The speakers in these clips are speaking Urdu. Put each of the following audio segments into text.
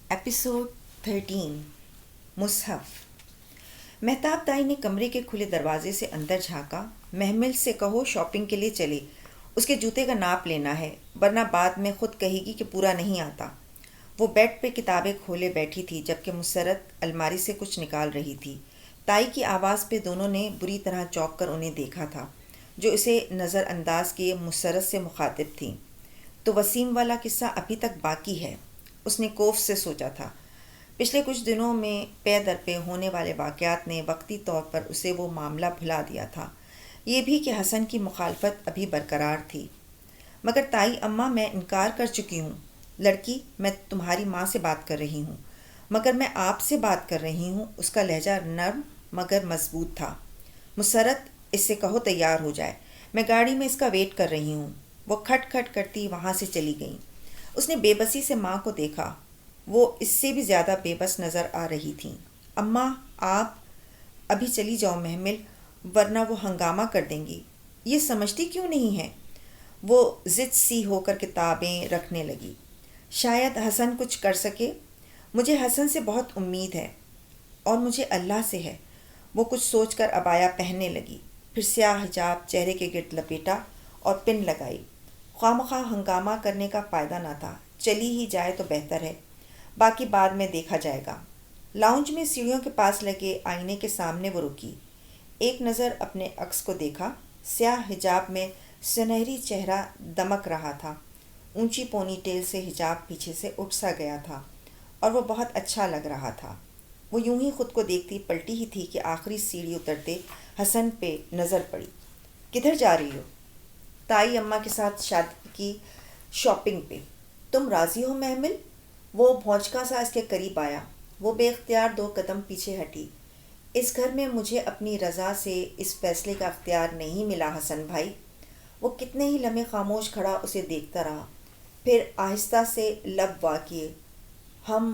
ایپیسوڈ 13 مصحف۔ مہتاب دائی نے کمرے کے کھلے دروازے سے اندر جھانکا۔ محمل سے کہو شاپنگ کے لیے چلے، اس کے جوتے کا ناپ لینا ہے، ورنہ بعد میں خود کہے گی کہ پورا نہیں آتا۔ وہ بیڈ پہ کتابیں کھولے بیٹھی تھی جبکہ مسرت الماری سے کچھ نکال رہی تھی۔ تائی کی آواز پہ دونوں نے بری طرح چونک کر انہیں دیکھا تھا، جو اسے نظر انداز کیے مسرت سے مخاطب تھیں۔ تو وسیم والا قصہ ابھی تک باقی ہے، اس نے کوف سے سوچا تھا۔ پچھلے کچھ دنوں میں پے در پہ ہونے والے واقعات نے وقتی طور پر اسے وہ معاملہ بھلا دیا تھا، یہ بھی کہ حسن کی مخالفت ابھی برقرار تھی۔ مگر تائی اماں، میں انکار کر چکی ہوں۔ لڑکی، میں تمہاری ماں سے بات کر رہی ہوں، مگر میں آپ سے بات کر رہی ہوں۔ اس کا لہجہ نرم مگر مضبوط تھا۔ مسرت، اس سے کہو تیار ہو جائے، میں گاڑی میں اس کا ویٹ کر رہی ہوں۔ وہ کھٹ کھٹ کرتی وہاں سے چلی گئیں۔ اس نے بے بسی سے ماں کو دیکھا، وہ اس سے بھی زیادہ بے بس نظر آ رہی تھیں۔ اماں، آپ ابھی چلی جاؤ محمل، ورنہ وہ ہنگامہ کر دیں گی۔ یہ سمجھتی کیوں نہیں ہے؟ وہ ضد سی ہو کر کتابیں رکھنے لگی۔ شاید حسن کچھ کر سکے، مجھے حسن سے بہت امید ہے، اور مجھے اللہ سے ہے۔ وہ کچھ سوچ کر عبایا پہننے لگی، پھر سیاہ حجاب چہرے کے گرد لپیٹا اور پن لگائی۔ خواہ مخواہ ہنگامہ کرنے کا فائدہ نہ تھا، چلی ہی جائے تو بہتر ہے، باقی بعد میں دیکھا جائے گا۔ لاؤنج میں سیڑھیوں کے پاس لگے آئینے کے سامنے وہ رکی، ایک نظر اپنے عکس کو دیکھا۔ سیاہ حجاب میں سنہری چہرہ دمک رہا تھا، اونچی پونی ٹیل سے حجاب پیچھے سے اٹھ سا گیا تھا اور وہ بہت اچھا لگ رہا تھا۔ وہ یوں ہی خود کو دیکھتی پلٹی ہی تھی کہ آخری سیڑھی اترتے حسن پہ نظر پڑی۔ کدھر جا رہی ہو؟ تائی اماں کے ساتھ شادی کی شاپنگ پہ۔ تم راضی ہو محمل؟ وہ بھونچکا سا اس کے قریب آیا۔ وہ بے اختیار 2 قدم پیچھے ہٹی۔ اس گھر میں مجھے اپنی رضا سے اس فیصلے کا اختیار نہیں ملا حسن بھائی۔ وہ کتنے ہی لمحے خاموش کھڑا اسے دیکھتا رہا، پھر آہستہ سے لب وا کیے، ہم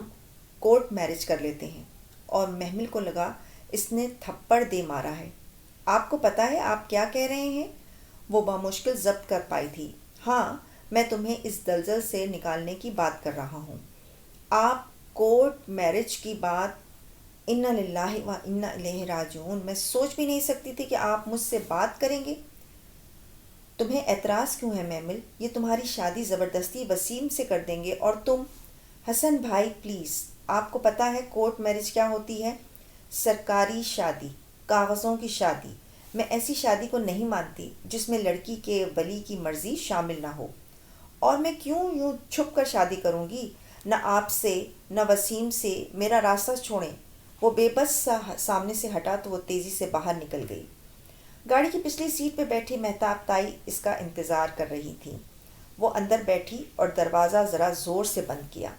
کورٹ میرج کر لیتے ہیں۔ اور محمل کو لگا اس نے تھپڑ دے مارا ہے۔ آپ کو پتہ ہے آپ کیا کہہ رہے ہیں؟ وہ بمشکل ضبط کر پائی تھی۔ ہاں، میں تمہیں اس دلدل سے نکالنے کی بات کر رہا ہوں۔ آپ کورٹ میرج کی بات، انا للہ و انا الیہ راجعون، میں سوچ بھی نہیں سکتی تھی کہ آپ مجھ سے بات کریں گے۔ تمہیں اعتراض کیوں ہے محمل؟ یہ تمہاری شادی زبردستی وسیم سے کر دیں گے اور تم… حسن بھائی پلیز، آپ کو پتہ ہے کورٹ میرج کیا ہوتی ہے؟ سرکاری شادی، کاغذوں کی شادی۔ میں ایسی شادی کو نہیں مانتی جس میں لڑکی کے ولی کی مرضی شامل نہ ہو۔ اور میں کیوں یوں چھپ کر شادی کروں گی؟ نہ آپ سے نہ وسیم سے، میرا راستہ چھوڑیں۔ وہ بے بس سا سامنے سے ہٹا تو وہ تیزی سے باہر نکل گئی۔ گاڑی کی پچھلی سیٹ پہ بیٹھی مہتاب تائی اس کا انتظار کر رہی تھیں۔ وہ اندر بیٹھی اور دروازہ ذرا زور سے بند کیا۔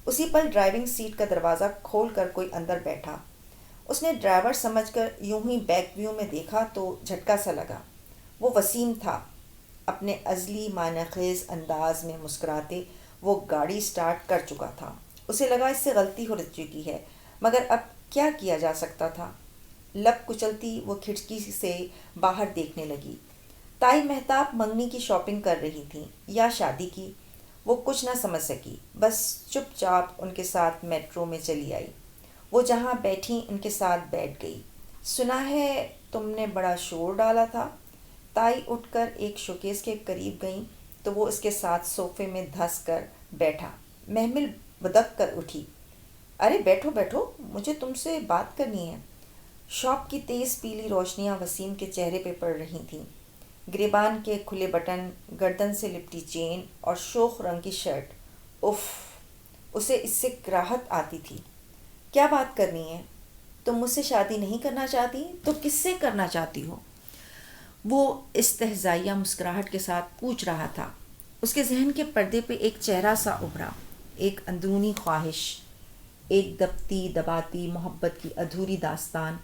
اسی پل ڈرائیونگ سیٹ کا دروازہ کھول کر کوئی اندر بیٹھا۔ اس نے ڈرائیور سمجھ کر یوں ہی بیک ویو میں دیکھا تو جھٹکا سا لگا۔ وہ وسیم تھا۔ اپنے ازلی معنی خیز انداز میں مسکراتے وہ گاڑی سٹارٹ کر چکا تھا۔ اسے لگا اس سے غلطی ہو چکی ہے، مگر اب کیا کیا جا سکتا تھا؟ لب کچلتی وہ کھڑکی سے باہر دیکھنے لگی۔ تائی مہتاب منگنی کی شاپنگ کر رہی تھیں یا شادی کی، وہ کچھ نہ سمجھ سکی، بس چپ چاپ ان کے ساتھ میٹرو میں چلی آئی۔ وہ جہاں بیٹھیں ان کے ساتھ بیٹھ گئی۔ سنا ہے تم نے بڑا شور ڈالا تھا؟ تائی اٹھ کر ایک شوکیس کے قریب گئیں تو وہ اس کے ساتھ صوفے میں دھس کر بیٹھا۔ محمل بدک کر اٹھی۔ ارے بیٹھو بیٹھو، مجھے تم سے بات کرنی ہے۔ شاپ کی تیز پیلی روشنیاں وسیم کے چہرے پہ پڑ رہی تھیں۔ گریبان کے کھلے بٹن، گردن سے لپٹی چین اور شوخ رنگ کی شرٹ۔ اف، اسے اس سے کراہت آتی تھی۔ کیا بات کرنی ہے؟ تم مجھ سے شادی نہیں کرنا چاہتی تو کس سے کرنا چاہتی ہو؟ وہ استہزائیہ مسکراہٹ کے ساتھ پوچھ رہا تھا۔ اس کے ذہن کے پردے پہ ایک چہرہ سا ابھرا، ایک اندرونی خواہش، ایک دبتی دباتی محبت کی ادھوری داستان۔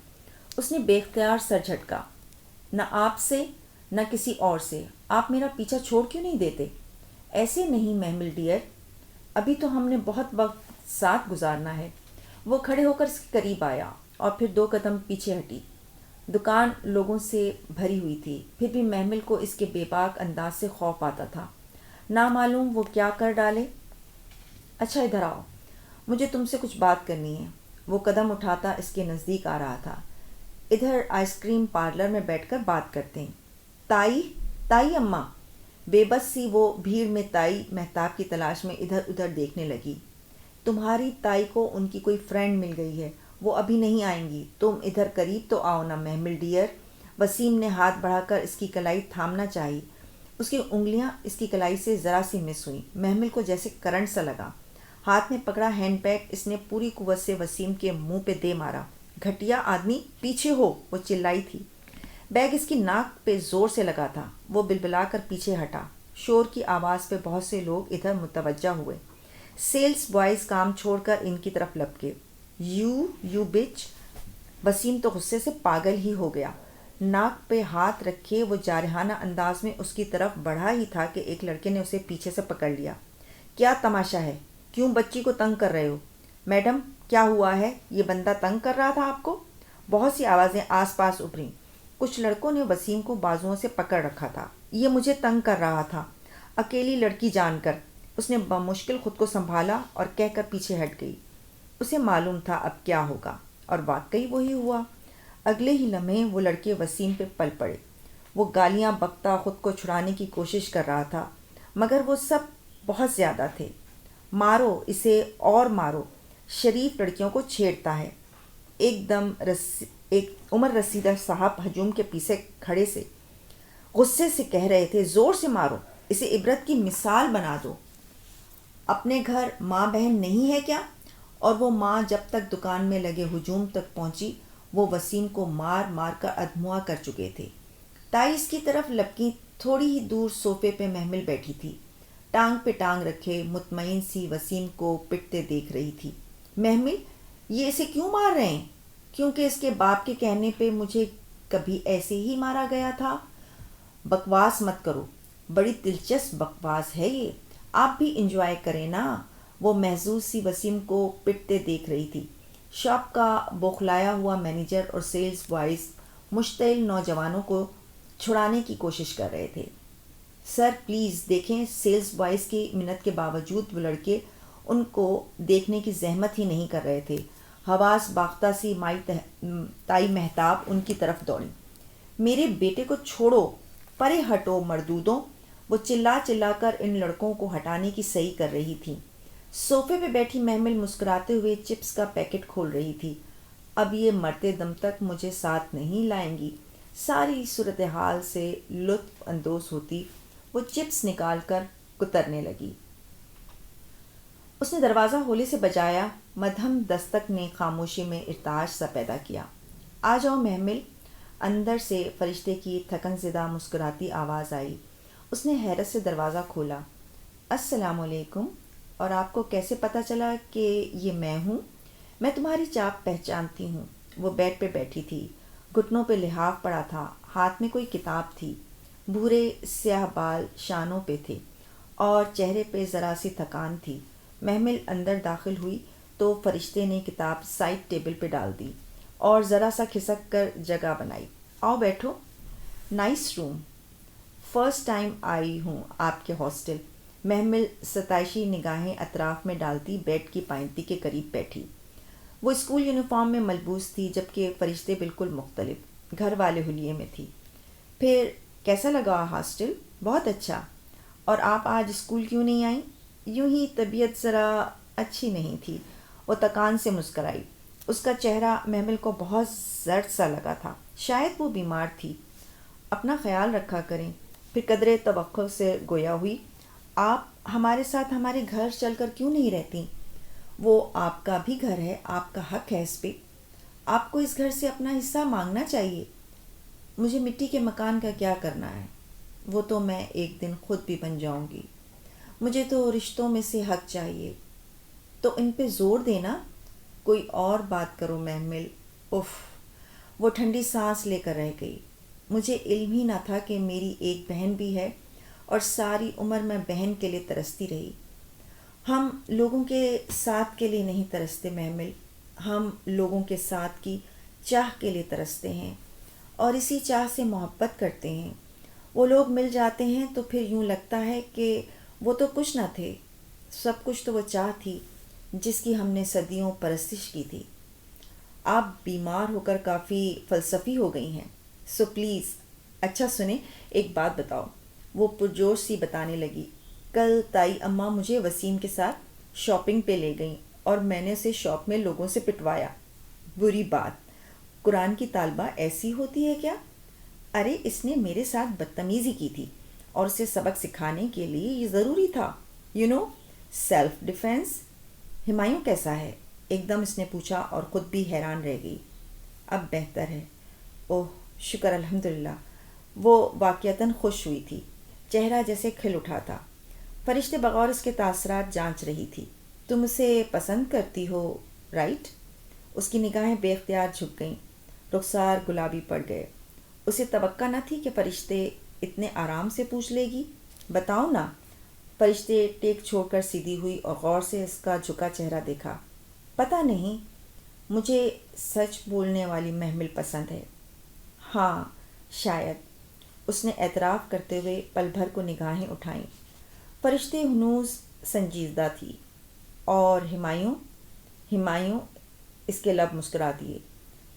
اس نے بے اختیار سر جھٹکا۔ نہ آپ سے نہ کسی اور سے۔ آپ میرا پیچھا چھوڑ کیوں نہیں دیتے؟ ایسے نہیں محمل ڈیئر، ابھی تو ہم نے بہت وقت ساتھ گزارنا ہے۔ وہ کھڑے ہو کر اس کے قریب آیا اور پھر 2 قدم پیچھے ہٹی۔ دکان لوگوں سے بھری ہوئی تھی، پھر بھی محمل کو اس کے بے باک انداز سے خوف آتا تھا، نامعلوم وہ کیا کر ڈالے۔ اچھا ادھر آؤ۔ مجھے تم سے کچھ بات کرنی ہے۔ وہ قدم اٹھاتا اس کے نزدیک آ رہا تھا۔ ادھر آئس کریم پارلر میں بیٹھ کر بات کرتے ہیں۔ تائی، تائی اماں۔ بے بس سی وہ بھیڑ میں تائی مہتاب کی تلاش میں ادھر ادھر دیکھنے لگی۔ تمہاری تائی کو ان کی کوئی فرینڈ مل گئی ہے، وہ ابھی نہیں آئیں گی، تم ادھر قریب تو آؤ نا محمل ڈیئر۔ وسیم نے ہاتھ بڑھا کر اس کی کلائی تھامنا چاہی۔ اس کی انگلیاں اس کی کلائی سے ذرا سی مس ہوئیں۔ محمل کو جیسے کرنٹ سا لگا۔ ہاتھ میں پکڑا ہینڈ بیگ اس نے پوری قوت سے وسیم کے منہ پہ دے مارا۔ گھٹیا آدمی، پیچھے ہو، وہ چلائی تھی۔ بیگ اس کی ناک پہ زور سے لگا تھا۔ وہ بلبلا کر پیچھے ہٹا۔ شور کی آواز پہ بہت سے لوگ ادھر متوجہ ہوئے۔ سیلز بوائز کام چھوڑ کر ان کی طرف لپکے۔ یو بچ۔ وسیم تو غصے سے پاگل ہی ہو گیا۔ ناک پہ ہاتھ رکھے وہ جارحانہ انداز میں اس کی طرف بڑھا ہی تھا کہ ایک لڑکے نے اسے پیچھے سے پکڑ لیا۔ کیا تماشا ہے؟ کیوں بچی کو تنگ کر رہے ہو؟ میڈم کیا ہوا ہے؟ یہ بندہ تنگ کر رہا تھا آپ کو؟ بہت سی آوازیں آس پاس ابھریں۔ کچھ لڑکوں نے وسیم کو بازوؤں سے پکڑ رکھا تھا۔ یہ مجھے تنگ کر رہا تھا، اکیلی لڑکی جان کر۔ اس نے بمشکل خود کو سنبھالا اور کہہ کر پیچھے ہٹ گئی۔ اسے معلوم تھا اب کیا ہوگا، اور واقعی وہی ہوا۔ اگلے ہی لمحے وہ لڑکے وسیم پہ پل پڑے۔ وہ گالیاں بکتا خود کو چھڑانے کی کوشش کر رہا تھا، مگر وہ سب بہت زیادہ تھے۔ مارو اسے اور مارو، شریف لڑکیوں کو چھیڑتا ہے۔ ایک عمر رسیدہ صاحب ہجوم کے پیچھے کھڑے سے غصے سے کہہ رہے تھے، زور سے مارو، اسے عبرت کی مثال بنا دو۔ اپنے گھر ماں بہن نہیں ہے کیا؟ اور وہ ماں جب تک دکان میں لگے ہجوم تک پہنچی وہ وسیم کو مار مار کر ادھموا کر چکے تھے۔ تائی اس کی طرف لپکی۔ تھوڑی ہی دور صوفے پہ محمل بیٹھی تھی، ٹانگ پہ ٹانگ رکھے، مطمئن سی وسیم کو پٹتے دیکھ رہی تھی۔ محمل، یہ اسے کیوں مار رہے ہیں؟ کیونکہ اس کے باپ کے کہنے پہ مجھے کبھی ایسے ہی مارا گیا تھا۔ بکواس مت کرو، بڑی دلچسپ بکواس ہے یہ، آپ بھی انجوائے کریں نا۔ وہ محظوظ سی وسیم کو پٹتے دیکھ رہی تھی۔ شاپ کا بوکھلایا ہوا مینیجر اور سیلز بوائز مشتعل نوجوانوں کو چھڑانے کی کوشش کر رہے تھے۔ سر پلیز دیکھیں، سیلز بوائز کی منت کے باوجود وہ لڑکے ان کو دیکھنے کی زحمت ہی نہیں کر رہے تھے۔ حواس باختہ سی تائی مہتاب ان کی طرف دوڑی۔ میرے بیٹے کو چھوڑو، پرے ہٹو مردودوں۔ وہ چلا چلا کر ان لڑکوں کو ہٹانے کی صحیح کر رہی تھی۔ صوفے پہ بیٹھی محمل مسکراتے ہوئے چپس کا پیکٹ کھول رہی تھی۔ اب یہ مرتے دم تک مجھے ساتھ نہیں لائیں گی۔ ساری صورتحال سے لطف اندوز ہوتی وہ چپس نکال کر کترنے لگی۔ اس نے دروازہ ہولے سے بجایا۔ مدھم دستک نے خاموشی میں ارتعاش سا پیدا کیا۔ آ جاؤ محمل۔ اندر سے فرشتے کی تھکن زدہ مسکراتی آواز آئی۔ اس نے حیرت سے دروازہ کھولا۔ السلام علیکم، اور آپ کو کیسے پتہ چلا کہ یہ میں ہوں؟ میں تمہاری چاپ پہچانتی ہوں۔ وہ بیڈ پہ بیٹھی تھی، گھٹنوں پہ لحاف پڑا تھا، ہاتھ میں کوئی کتاب تھی۔ بھورے سیاہ بال شانوں پہ تھے اور چہرے پہ ذرا سی تھکان تھی۔ محمل اندر داخل ہوئی تو فرشتے نے کتاب سائڈ ٹیبل پہ ڈال دی اور ذرا سا کھسک کر جگہ بنائی۔ آؤ بیٹھو۔ Nice room, first time I ہوں آپ کے ہاسٹل۔ محمل ستائشی نگاہیں اطراف میں ڈالتی بیڈ کی پائنتی کے قریب بیٹھی۔ وہ اسکول یونیفارم میں ملبوس تھی، جبکہ فرشتے بالکل مختلف، گھر والے حلیے میں تھی۔ پھر کیسا لگا ہاسٹل؟ بہت اچھا۔ اور آپ آج اسکول کیوں نہیں آئیں؟ یوں ہی طبیعت ذرا اچھی نہیں تھی۔ وہ تکان سے مسکرائی۔ اس کا چہرہ محمل کو بہت زرد سا لگا تھا، شاید وہ بیمار تھی۔ اپنا خیال رکھا کریں۔ پھر قدرے توقع سے گویا ہوئی، آپ ہمارے ساتھ ہمارے گھر چل کر کیوں نہیں رہتی؟ وہ آپ کا بھی گھر ہے، آپ کا حق ہے اس پہ۔ آپ کو اس گھر سے اپنا حصہ مانگنا چاہیے۔ مجھے مٹی کے مکان کا کیا کرنا ہے؟ وہ تو میں ایک دن خود بھی بن جاؤں گی۔ مجھے تو رشتوں میں سے حق چاہیے، تو ان پہ زور دینا۔ کوئی اور بات کرو محمل۔ اف، وہ ٹھنڈی سانس لے کر رہ گئی۔ مجھے علم ہی نہ تھا کہ میری ایک بہن بھی ہے، اور ساری عمر میں بہن کے لیے ترستی رہی۔ ہم لوگوں کے ساتھ کے لیے نہیں ترستے محمل، ہم لوگوں کے ساتھ کی چاہ کے لیے ترستے ہیں، اور اسی چاہ سے محبت کرتے ہیں۔ وہ لوگ مل جاتے ہیں تو پھر یوں لگتا ہے کہ وہ تو کچھ نہ تھے، سب کچھ تو وہ چاہ تھی۔ جس کی ہم نے صدیوں پرستش کی تھی۔ آپ بیمار ہو کر کافی فلسفی ہو گئی ہیں، سو پلیز اچھا سنیں، ایک بات بتاؤ۔ وہ پرجوش سی بتانے لگی، کل تائی اماں مجھے وسیم کے ساتھ شاپنگ پہ لے گئیں اور میں نے اسے شاپ میں لوگوں سے پٹوایا۔ بری بات، قرآن کی طالبہ ایسی ہوتی ہے کیا؟ ارے اس نے میرے ساتھ بدتمیزی کی تھی اور اسے سبق سکھانے کے لیے یہ ضروری تھا، سیلف ڈیفینس۔ ہمایوں کیسا ہے؟ ایک دم اس نے پوچھا اور خود بھی حیران رہ گئی۔ اب بہتر ہے، اوہ شکر الحمدللہ۔ وہ واقعتاً خوش ہوئی تھی، چہرہ جیسے کھل اٹھا تھا۔ فرشتے بغور اس کے تاثرات جانچ رہی تھی۔ تم اسے پسند کرتی ہو، رائٹ؟ اس کی نگاہیں بے اختیار جھک گئیں، رخسار گلابی پڑ گئے۔ اسے توقع نہ تھی کہ فرشتے اتنے آرام سے پوچھ لے گی۔ بتاؤ نا۔ فرشتے ٹیک چھوڑ کر سیدھی ہوئی اور غور سے اس کا جھکا چہرہ دیکھا۔ پتہ نہیں، مجھے سچ بولنے والی محمل پسند ہے۔ ہاں شاید، اس نے اعتراف کرتے ہوئے پل بھر کو نگاہیں اٹھائیں۔ فرشتے ہنوز سنجیدہ تھی۔ اور ہمایوں اس کے لب مسکرا دیے۔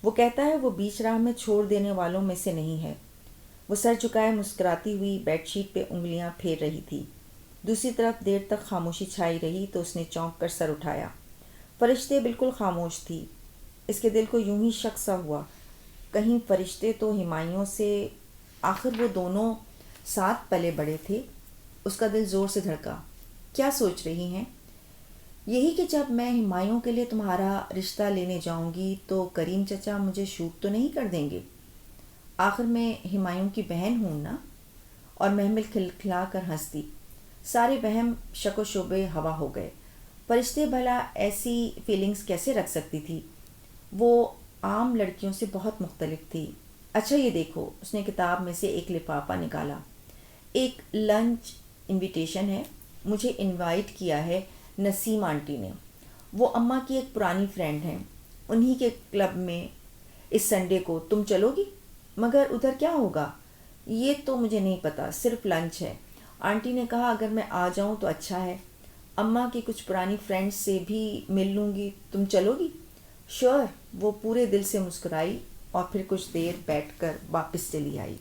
وہ کہتا ہے وہ بیچ راہ میں چھوڑ دینے والوں میں سے نہیں ہے۔ وہ سر جھکائے مسکراتی ہوئی بیڈ شیٹ پہ انگلیاں پھیر رہی تھی۔ دوسری طرف دیر تک خاموشی چھائی رہی تو اس نے چونک کر سر اٹھایا۔ فرشتے بالکل خاموش تھی۔ اس کے دل کو یوں ہی شک سا ہوا، کہیں فرشتے تو ہمایوں سے، آخر وہ دونوں ساتھ پلے بڑے تھے۔ اس کا دل زور سے دھڑکا۔ کیا سوچ رہی ہیں؟ یہی کہ جب میں ہمایوں کے لیے تمہارا رشتہ لینے جاؤں گی تو کریم چچا مجھے شوٹ تو نہیں کر دیں گے؟ آخر میں ہمایوں کی بہن ہوں نا؟ اور محمل کھلکھلا کر ہنس دی۔ سارے وہم شک و شبے ہوا ہو گئے۔ فرشتے بھلا ایسی فیلنگز کیسے رکھ سکتی تھی؟ وہ عام لڑکیوں سے بہت مختلف تھی۔ اچھا یہ دیکھو، اس نے کتاب میں سے ایک لفافہ نکالا۔ ایک لنچ انویٹیشن ہے، مجھے انوائٹ کیا ہے نسیم آنٹی نے۔ وہ اماں کی ایک پرانی فرینڈ ہیں، انہی کے کلب میں اس سنڈے کو۔ تم چلو گی؟ مگر ادھر کیا ہوگا؟ یہ تو مجھے نہیں پتا، صرف لنچ ہے۔ آنٹی نے کہا اگر میں آ جاؤں تو اچھا ہے، اماں کی کچھ پرانی فرینڈ سے بھی مل لوں گی۔ تم چلو گی؟ شور۔ وہ پورے دل سے مسکرائی اور پھر کچھ دیر بیٹھ کر واپس چلی آئی۔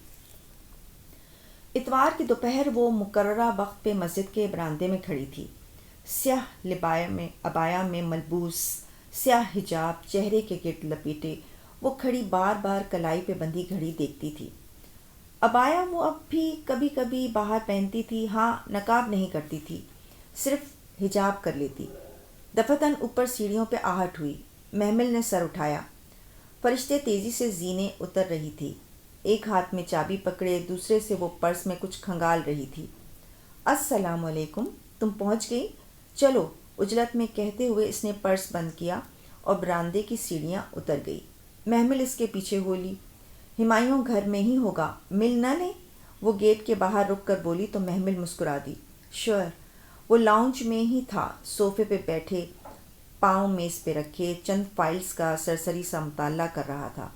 اتوار کی دوپہر وہ مقررہ وقت پہ مسجد کے برآمدے میں کھڑی تھی۔ سیاہ عبایا میں ملبوس، سیاہ حجاب چہرے کے گرد لپیٹے، وہ کھڑی بار بار کلائی پہ بندھی گھڑی دیکھتی تھی۔ عبایا وہ اب بھی کبھی کبھی باہر پہنتی تھی، ہاں نقاب نہیں کرتی تھی، صرف حجاب کر لیتی۔ دفعتاً اوپر سیڑھیوں پہ آہٹ ہوئی۔ محمل نے سر اٹھایا۔ فرشتے تیزی سے زینے اتر رہی تھی، ایک ہاتھ میں چابی پکڑے، دوسرے سے وہ پرس میں کچھ کھنگال رہی تھی۔ السلام علیکم، تم پہنچ گئی؟ چلو، عجلت میں کہتے ہوئے اس نے پرس بند کیا اور برآمدے کی سیڑھیاں اتر گئی۔ محمل اس کے پیچھے ہو لی۔ ہمایوں گھر میں ہی ہوگا، مل نہ لیں؟ وہ گیٹ کے باہر رک کر بولی تو محمل مسکرا دی۔ شور۔ وہ لاؤنج میں ہی تھا، صوفے پہ بیٹھے، پاؤں میز پہ رکھے، چند فائلز کا سرسری سا مطالعہ کر رہا تھا۔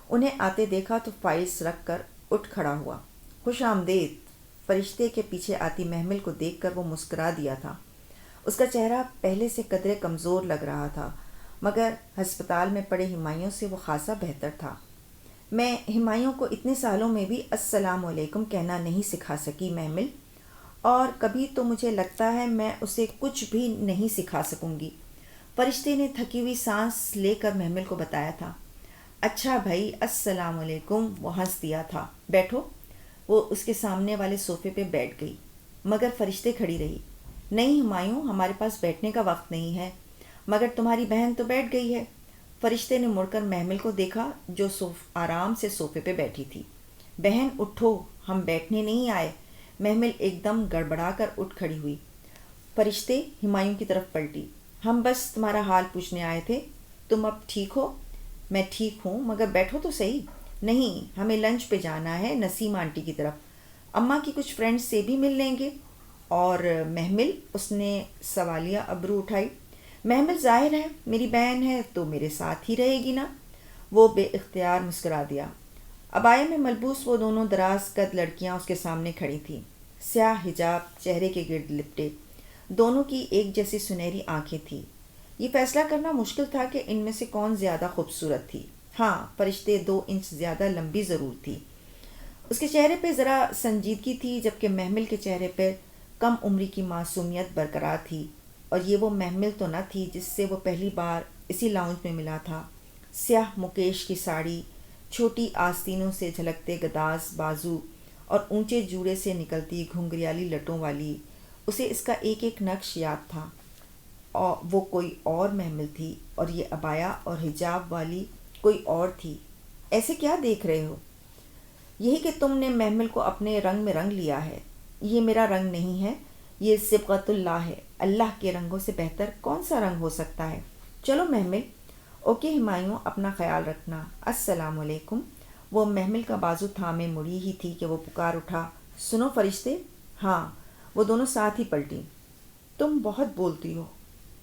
انہیں آتے دیکھا تو فائلز رکھ کر اٹھ کھڑا ہوا۔ خوش آمدید۔ فرشتے کے پیچھے آتی محمل کو دیکھ کر وہ مسکرا دیا تھا۔ اس کا چہرہ پہلے سے قدرے کمزور لگ رہا تھا، مگر ہسپتال میں پڑے ہمایوں سے وہ خاصا بہتر تھا۔ میں ہمایوں کو اتنے سالوں میں بھی السلام علیکم کہنا نہیں سکھا سکی محمل، اور کبھی تو مجھے لگتا ہے میں اسے کچھ بھی نہیں سکھا سکوں گی۔ فرشتے نے تھکی ہوئی سانس لے کر محمل کو بتایا تھا۔ اچھا بھائی، السلام علیکم۔ وہ ہنس دیا تھا۔ بیٹھو۔ وہ اس کے سامنے والے صوفے پہ بیٹھ گئی، مگر فرشتے کھڑی رہی۔ نہیں ہمایوں، ہمارے پاس بیٹھنے کا وقت نہیں ہے۔ مگر تمہاری بہن تو بیٹھ گئی ہے۔ فرشتے نے مڑ کر محمل کو دیکھا جو آرام سے صوفے پہ بیٹھی تھی۔ بہن اٹھو، ہم بیٹھنے نہیں آئے۔ محمل ایک دم گڑبڑا کر اٹھ کھڑی ہوئی۔ فرشتے ہمایوں کی طرف پلٹی۔ ہم بس تمہارا حال پوچھنے آئے تھے، تم اب ٹھیک ہو؟ میں ٹھیک ہوں، مگر بیٹھو تو صحیح۔ نہیں، ہمیں لنچ پہ جانا ہے نسیم آنٹی کی طرف، اماں کی کچھ فرینڈ سے بھی مل لیں گے۔ اور محمل، اس نے سوالیہ ابرو اٹھائی۔ محمل، ظاہر ہے میری بہن ہے تو میرے ساتھ ہی رہے گی نا؟ وہ بے اختیار مسکرا دیا۔ عبایا میں ملبوس وہ دونوں دراز قد لڑکیاں اس کے سامنے کھڑی تھیں، سیاہ حجاب چہرے کے گرد لپٹے، دونوں کی ایک جیسی سنہری آنکھیں تھیں۔ یہ فیصلہ کرنا مشکل تھا کہ ان میں سے کون زیادہ خوبصورت تھی۔ ہاں، فرشتے 2 انچ زیادہ لمبی ضرور تھی۔ اس کے چہرے پہ ذرا سنجیدگی تھی، جبکہ محمل کے چہرے پہ کم عمری کی معصومیت برقرار تھی، اور یہ وہ محمل تو نہ تھی جس سے وہ پہلی بار اسی لاؤنج میں ملا تھا۔ سیاہ مکیش کی ساڑی، چھوٹی آستینوں سے جھلکتے گداز بازو اور اونچے جوڑے سے نکلتی گھنگریالی لٹوں والی، اسے اس کا ایک ایک نقش یاد تھا۔ اور وہ کوئی اور محمل تھی، اور یہ عبایا اور حجاب والی کوئی اور تھی۔ ایسے کیا دیکھ رہے ہو؟ یہی کہ تم نے محمل کو اپنے رنگ میں رنگ لیا ہے۔ یہ میرا رنگ نہیں ہے، یہ صبغت اللہ ہے۔ اللہ کے رنگوں سے بہتر کون سا رنگ ہو سکتا ہے؟ چلو محمل۔ اوکے ہمایوں، اپنا خیال رکھنا۔ السلام علیکم۔ وہ محمل کا بازو تھامے مڑی ہی تھی کہ وہ پکار اٹھا، سنو فرشتے۔ ہاں، وہ دونوں ساتھ ہی پلٹیں۔ تم بہت بولتی ہو،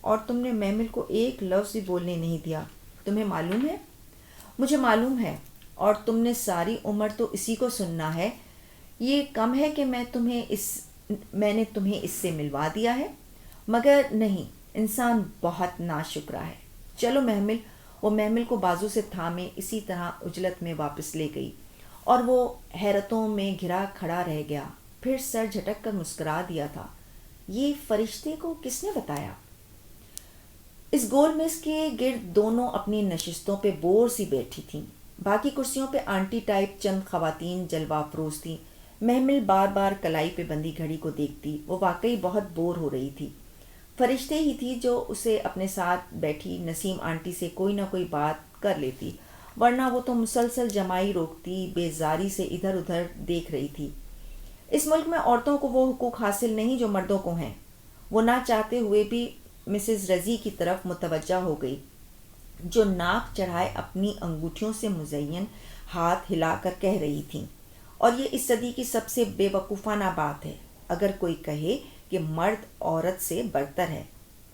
اور تم نے محمل کو ایک لفظ بھی بولنے نہیں دیا، تمہیں معلوم ہے؟ مجھے معلوم ہے، اور تم نے ساری عمر تو اسی کو سننا ہے۔ یہ کم ہے کہ میں نے تمہیں اس سے ملوا دیا ہے، مگر نہیں، انسان بہت ناشکرا ہے۔ چلو محمل۔ وہ محمل کو بازو سے تھامے اسی طرح عجلت میں واپس لے گئی، اور وہ حیرتوں میں گھرا کھڑا رہ گیا، پھر سر جھٹک کر مسکرا دیا تھا۔ یہ فرشتے کو کس نے بتایا؟ اس گول میز کے گرد دونوں اپنی نشستوں پہ بور سی بیٹھی تھیں۔ باقی کرسیوں پہ آنٹی ٹائپ چند خواتین جلوہ افروز تھیں۔ محمل بار بار کلائی پہ بندی گھڑی کو دیکھتی، وہ واقعی بہت بور ہو رہی تھی۔ فرشتے ہی تھی جو اسے اپنے ساتھ بیٹھی نسیم آنٹی سے کوئی نہ کوئی بات کر لیتی، ورنہ وہ تو مسلسل جمائی روکتی بیزاری سے ادھر ادھر دیکھ رہی تھی۔ اس ملک میں عورتوں کو وہ حقوق حاصل نہیں جو مردوں کو ہیں۔ وہ نہ چاہتے ہوئے بھی مسز رضی کی طرف متوجہ ہو گئی، جو ناک چڑھائے اپنی انگوٹھیوں سے مزین ہاتھ ہلا کر کہہ رہی تھیں، اور یہ اس صدی کی سب سے بے وقوفانہ بات ہے اگر کوئی کہے کہ مرد عورت سے برتر ہے۔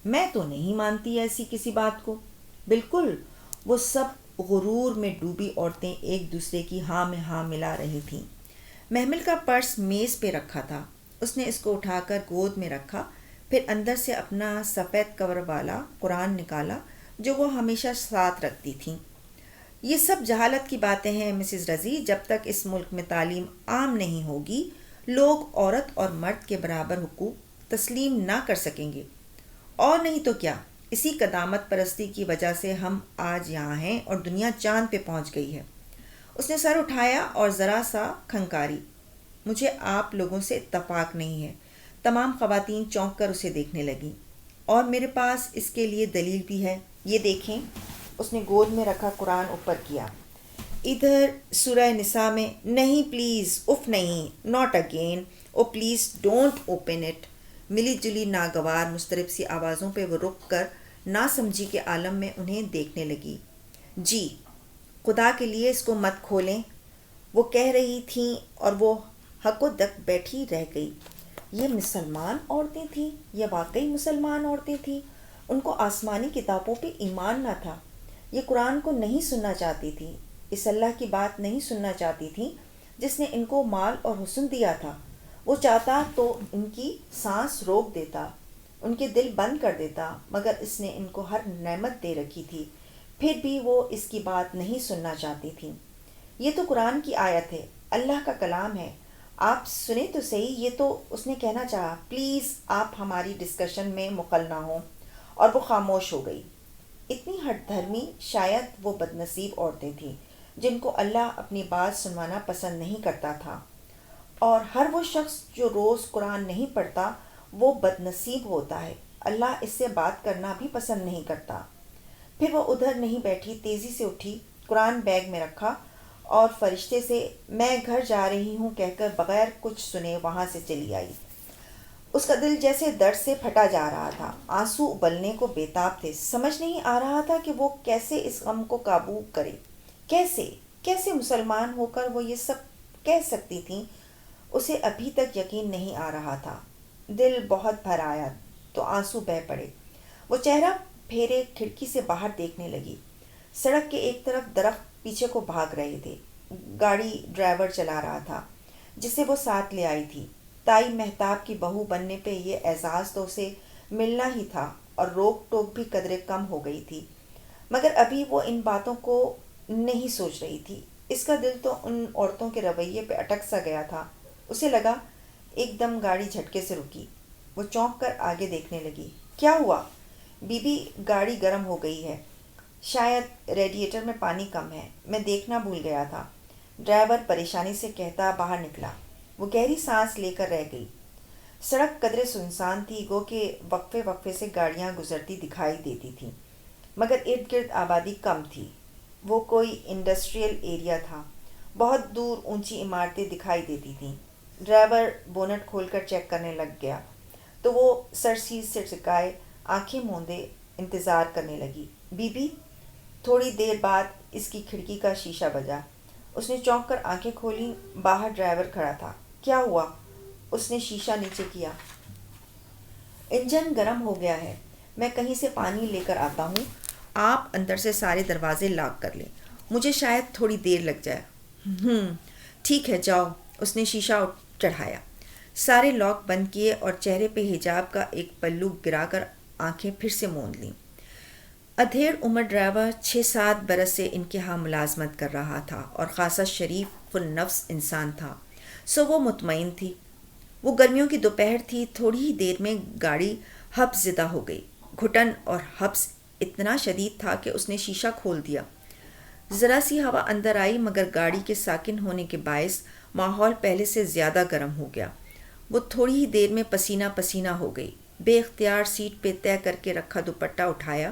میں تو نہیں مانتی ایسی کسی بات کو۔ بالکل، وہ سب غرور میں ڈوبی عورتیں ایک دوسرے کی ہاں میں ہاں ملا رہی تھیں۔ محمل کا پرس میز پہ رکھا تھا، اس نے اس کو اٹھا کر گود میں رکھا، پھر اندر سے اپنا سفید کور والا قرآن نکالا جو وہ ہمیشہ ساتھ رکھتی تھیں۔ یہ سب جہالت کی باتیں ہیں مسز رضی۔ جب تک اس ملک میں تعلیم عام نہیں ہوگی، لوگ عورت اور مرد کے برابر حقوق تسلیم نہ کر سکیں گے۔ اور نہیں تو کیا، اسی قدامت پرستی کی وجہ سے ہم آج یہاں ہیں اور دنیا چاند پہ پہنچ گئی ہے۔ اس نے سر اٹھایا اور ذرا سا کھنکاری۔ مجھے آپ لوگوں سے اتفاق نہیں ہے۔ تمام خواتین چونک کر اسے دیکھنے لگیں۔ اور میرے پاس اس کے لیے دلیل بھی ہے، یہ دیکھیں۔ اس نے گود میں رکھا قرآن اوپر کیا۔ ادھر سورہ نساء میں، نہیں پلیز، اف نہیں، not again, O please don't open it. ملی جلی ناگوار مضطرب سی آوازوں پہ وہ رک کر ناسمجھی کے عالم میں انہیں دیکھنے لگی۔ جی، خدا کے لیے اس کو مت کھولیں، وہ کہہ رہی تھیں، اور وہ حق و دک بیٹھی رہ گئی۔ یہ مسلمان عورتیں تھیں، یہ واقعی مسلمان عورتیں تھیں۔ ان کو آسمانی کتابوں پہ ایمان نہ تھا۔ یہ قرآن کو نہیں سننا چاہتی تھیں، اس اللہ کی بات نہیں سننا چاہتی تھیں جس نے ان کو مال اور حسن دیا تھا۔ وہ چاہتا تو ان کی سانس روک دیتا، ان کے دل بند کر دیتا، مگر اس نے ان کو ہر نعمت دے رکھی تھی، پھر بھی وہ اس کی بات نہیں سننا چاہتی تھیں۔ یہ تو قرآن کی آیت ہے، اللہ کا کلام ہے، آپ سنیں تو صحیح۔ یہ تو اس نے کہنا چاہا، پلیز آپ ہماری ڈسکشن میں مخل نہ ہوں، اور وہ خاموش ہو گئی۔ اتنی ہٹ دھرمی شاید وہ بد نصیب عورتیں تھیں جن کو اللہ اپنی بات سنوانا پسند نہیں کرتا تھا، اور ہر وہ شخص جو روز قرآن نہیں پڑھتا وہ بد نصیب ہوتا ہے، اللہ اس سے بات کرنا بھی پسند نہیں کرتا۔ پھر وہ ادھر نہیں بیٹھی، تیزی سے اٹھی، قرآن بیگ میں رکھا، اور فرشتے سے میں گھر جا رہی ہوں کہہ کر بغیر کچھ سنے وہاں سے چلی آئی۔ اس کا دل جیسے درد سے پھٹا جا رہا تھا، آنسو ابلنے کو بیتاب تھے، سمجھ نہیں آ رہا تھا کہ وہ کیسے اس غم کو قابو کرے، کیسے مسلمان ہو کر وہ یہ سب کہہ سکتی تھیں۔ اسے ابھی تک یقین نہیں آ رہا تھا، دل بہت بھر آیا تو آنسو بہہ پڑے۔ وہ چہرہ پھیرے کھڑکی سے باہر دیکھنے لگی۔ سڑک کے ایک طرف درخت پیچھے کو بھاگ رہے تھے، گاڑی ڈرائیور چلا رہا تھا جسے وہ ساتھ لے آئی تھی۔ تائی مہتاب کی بہو بننے پہ یہ اعزاز تو اسے ملنا ہی تھا، اور روک ٹوک بھی قدرے کم ہو گئی تھی، مگر ابھی وہ ان باتوں کو نہیں سوچ رہی تھی۔ اس کا دل تو ان عورتوں کے رویے پہ اٹک سا گیا تھا۔ اسے لگا ایک دم گاڑی جھٹکے سے رکی۔ وہ چونک کر آگے دیکھنے لگی۔ کیا ہوا؟ بی بی، گاڑی گرم ہو گئی ہے، شاید ریڈیٹر میں پانی کم ہے، میں دیکھنا بھول گیا تھا، ڈرائیور پریشانی سے کہتا باہر نکلا۔ وہ گہری سانس لے کر رہ گئی۔ سڑک قدرے سنسان تھی، گو کہ وقفے وقفے سے گاڑیاں گزرتی دکھائی دیتی تھیں، مگر ارد گرد آبادی کم تھی۔ وہ کوئی انڈسٹریل ایریا تھا۔ بہت دور اونچی عمارتیں دکھائی دیتی تھیں۔ ڈرائیور بونٹ کھول کر چیک کرنے لگ گیا تو وہ سر سیٹ سے ٹکائے آنکھیں موندے انتظار کرنے لگی۔ بی بی، تھوڑی دیر بعد اس کی کھڑکی کا شیشہ بجا۔ اس نے چونک کر آنکھیں کھولیں۔ باہر ڈرائیور کھڑا تھا۔ کیا ہوا؟ اس نے شیشہ نیچے کیا۔ انجن گرم ہو گیا ہے، میں کہیں سے پانی لے کر آتا ہوں، آپ اندر سے سارے دروازے لاک کر لیں، مجھے شاید تھوڑی دیر لگ جائے۔ ٹھیک ہے، جاؤ۔ اس نے شیشہ چڑھایا، سارے لاک بند کیے اور چہرے پہ حجاب کا ایک پلو گرا کر آنکھیں پھر سے موند لیں۔ ادھیڑ عمر ڈرائیور 6-7 برس سے ان کے ہاں ملازمت کر رہا تھا اور خاصا شریف النفس انسان تھا، سو وہ مطمئن تھی۔ وہ گرمیوں کی دوپہر تھی، تھوڑی ہی دیر میں گاڑی حبس زدہ ہو گئی۔ گھٹن اور حبس اتنا شدید تھا کہ اس نے شیشہ کھول دیا۔ ذرا سی ہوا اندر آئی، مگر گاڑی کے ساکن ہونے کے باعث ماحول پہلے سے زیادہ گرم ہو گیا۔ وہ تھوڑی ہی دیر میں پسینہ پسینہ ہو گئی۔ بے اختیار سیٹ پہ طے کر کے رکھا دوپٹہ اٹھایا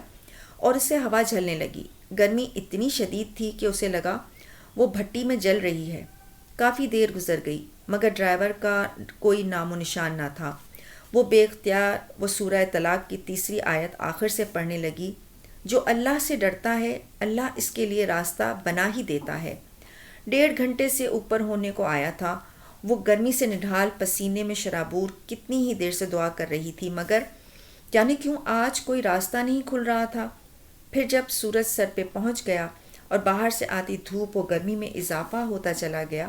اور اسے ہوا جھلنے لگی۔ گرمی اتنی شدید تھی کہ اسے لگا وہ بھٹی میں جل رہی ہے۔ کافی دیر گزر گئی، مگر ڈرائیور کا کوئی نام و نشان نہ تھا۔ وہ بے اختیار وہ سورہ طلاق کی 3 آیت آخر سے پڑھنے لگی، جو اللہ سے ڈرتا ہے اللہ اس کے لیے راستہ بنا ہی دیتا ہے۔ 1.5 گھنٹے سے اوپر ہونے کو آیا تھا۔ وہ گرمی سے نڈھال پسینے میں شرابور کتنی ہی دیر سے دعا کر رہی تھی، مگر جانے کیوں آج کوئی راستہ نہیں کھل رہا تھا۔ پھر جب سورج سر پہ پہنچ گیا اور باہر سے آتی دھوپ و گرمی میں اضافہ ہوتا چلا گیا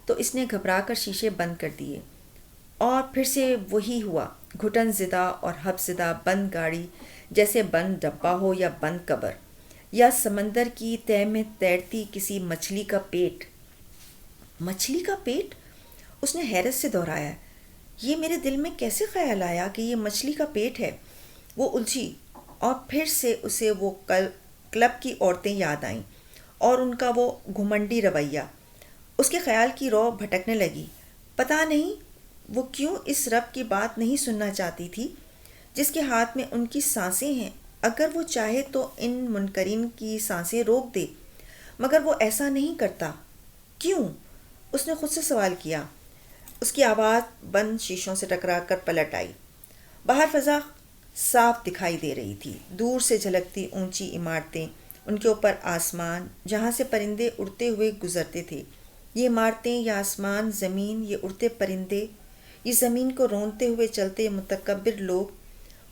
تو اس نے گھبرا کر شیشے بند کر دیے، اور پھر سے وہی ہوا، گھٹن زدہ اور حبس زدہ بند گاڑی، جیسے بند ڈبہ ہو یا بند قبر، یا سمندر کی تہ میں تیرتی کسی مچھلی کا پیٹ۔ مچھلی کا پیٹ؟ اس نے حیرت سے دہرایا۔ یہ میرے دل میں کیسے خیال آیا کہ یہ مچھلی کا پیٹ ہے؟ وہ الجھی، اور پھر سے اسے وہ کلب کی عورتیں یاد آئیں اور ان کا وہ گھمنڈی رویہ۔ اس کے خیال کی رو بھٹکنے لگی۔ پتہ نہیں وہ کیوں اس رب کی بات نہیں سننا چاہتی تھی جس کے ہاتھ میں ان کی سانسیں ہیں۔ اگر وہ چاہے تو ان منکرین کی سانسیں روک دے، مگر وہ ایسا نہیں کرتا۔ کیوں؟ اس نے خود سے سوال کیا۔ اس کی آواز بند شیشوں سے ٹکرا کر پلٹ آئی۔ باہر فضا صاف دکھائی دے رہی تھی، دور سے جھلکتی اونچی عمارتیں، ان کے اوپر آسمان جہاں سے پرندے اڑتے ہوئے گزرتے تھے۔ یہ عمارتیں، یہ آسمان، زمین، یہ اڑتے پرندے، یہ زمین کو روندتے ہوئے چلتے متکبر لوگ،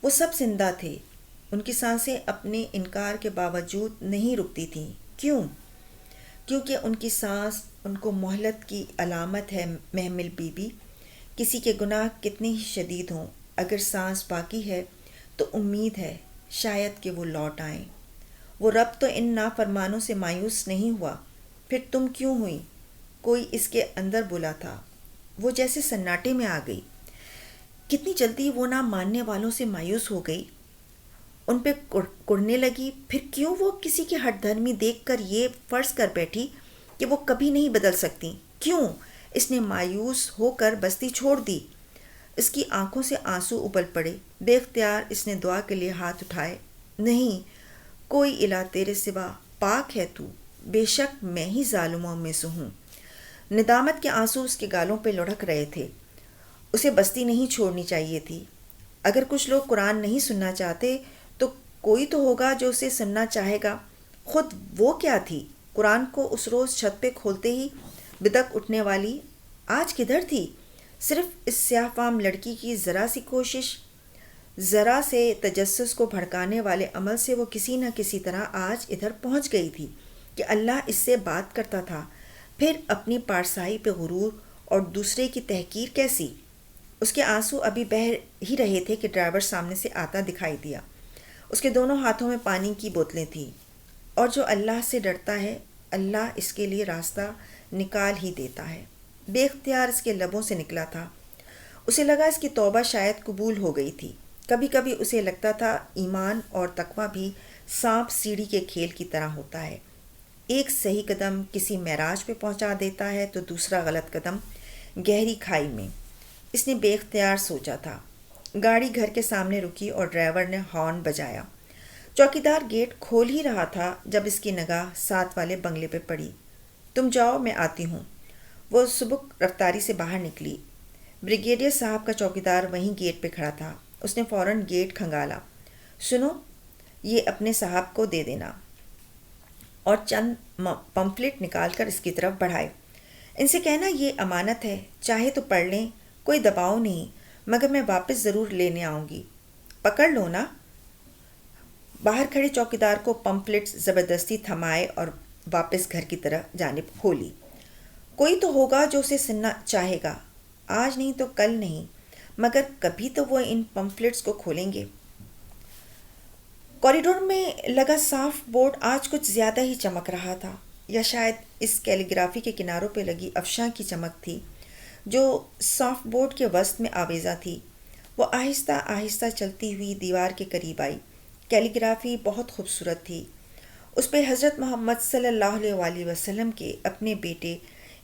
وہ سب زندہ تھے۔ ان کی سانسیں اپنے انکار کے باوجود نہیں رکتی تھیں۔ کیوں؟ کیونکہ ان کی سانس ان کو مہلت کی علامت ہے۔ محمل بی بی، کسی کے گناہ کتنے ہی شدید ہوں، اگر سانس باقی ہے تو امید ہے شاید کہ وہ لوٹ آئیں۔ وہ رب تو ان نافرمانوں سے مایوس نہیں ہوا، پھر تم کیوں ہوئی؟ کوئی اس کے اندر بولا تھا۔ وہ جیسے سناٹے میں آ گئی۔ کتنی جلدی وہ نہ ماننے والوں سے مایوس ہو گئی، ان پہ کڑنے لگی۔ پھر کیوں وہ کسی کی ہٹ دھرمی دیکھ کر یہ فرض کر بیٹھی کہ وہ کبھی نہیں بدل سکتی؟ کیوں؟ اس نے مایوس ہو کر بستی چھوڑ دی۔ اس کی آنکھوں سے آنسو ابل پڑے۔ بے اختیار اس نے دعا کے لیے ہاتھ اٹھائے۔ نہیں کوئی الہ تیرے سوا، پاک ہے تو، بے شک میں ہی ظالموں میں سے ہوں۔ ندامت کے آنسو اس کے گالوں پہ لڑھک رہے تھے۔ اسے بستی نہیں چھوڑنی چاہیے تھی۔ اگر کچھ لوگ قرآن نہیں سننا چاہتے تو کوئی تو ہوگا جو اسے سننا چاہے گا۔ خود وہ کیا تھی؟ قرآن کو اس روز چھت پہ کھولتے ہی بدک اٹھنے والی آج کدھر تھی؟ صرف اس سیاہ فام لڑکی کی ذرا سی کوشش، ذرا سے تجسس کو بھڑکانے والے عمل سے وہ کسی نہ کسی طرح آج ادھر پہنچ گئی تھی کہ اللہ اس سے بات کرتا تھا۔ پھر اپنی پارسائی پہ غرور اور دوسرے کی تحقیر کیسی؟ اس کے آنسو ابھی بہہ ہی رہے تھے کہ ڈرائیور سامنے سے آتا دکھائی دیا۔ اس کے دونوں ہاتھوں میں پانی کی بوتلیں تھیں، اور جو اللہ سے ڈرتا ہے اللہ اس کے لیے راستہ نکال ہی دیتا ہے۔ بے اختیار اس کے لبوں سے نکلا تھا۔ اسے لگا اس کی توبہ شاید قبول ہو گئی تھی۔ کبھی کبھی اسے لگتا تھا ایمان اور تقویٰ بھی سانپ سیڑھی کے کھیل کی طرح ہوتا ہے، ایک صحیح قدم کسی معراج پہ پہنچا دیتا ہے تو دوسرا غلط قدم گہری کھائی میں۔ اس نے بے اختیار سوچا تھا۔ گاڑی گھر کے سامنے رکی اور ڈرائیور نے ہارن بجایا۔ چوکیدار گیٹ کھول ہی رہا تھا جب اس کی نگاہ ساتھ والے بنگلے پہ پڑی۔ تم جاؤ، میں آتی ہوں۔ وہ سبک رفتاری سے باہر نکلی۔ بریگیڈیئر صاحب کا چوکیدار وہیں گیٹ پہ کھڑا تھا۔ اس نے فوراً گیٹ کھنگالا۔ سنو، یہ اپنے صاحب کو دے دینا، اور چند پمفلٹ نکال کر اس کی طرف بڑھائے۔ ان سے کہنا یہ امانت ہے، چاہے تو پڑھ لیں، کوئی دباؤ نہیں، مگر میں واپس ضرور لینے آؤں گی۔ پکڑ لو نا۔ باہر کھڑے چوکیدار کو پمفلٹس زبردستی تھمائے اور واپس گھر کی طرف جانب کھولی۔ کوئی تو ہوگا جو اسے سننا چاہے گا، آج نہیں تو کل نہیں، مگر کبھی تو وہ ان پمفلٹس کو کھولیں گے۔ کوریڈور میں لگا صاف بورڈ آج کچھ زیادہ ہی چمک رہا تھا، یا شاید اس کیلیگرافی کے کناروں پہ لگی افشاں کی چمک تھی جو صاف بورڈ کے وسط میں آویزاں تھی۔ وہ آہستہ آہستہ چلتی ہوئی دیوار کے قریب آئی۔ کیلیگرافی بہت خوبصورت تھی۔ اس پہ حضرت محمد صلی اللہ علیہ وآلہ وسلم کے اپنے بیٹے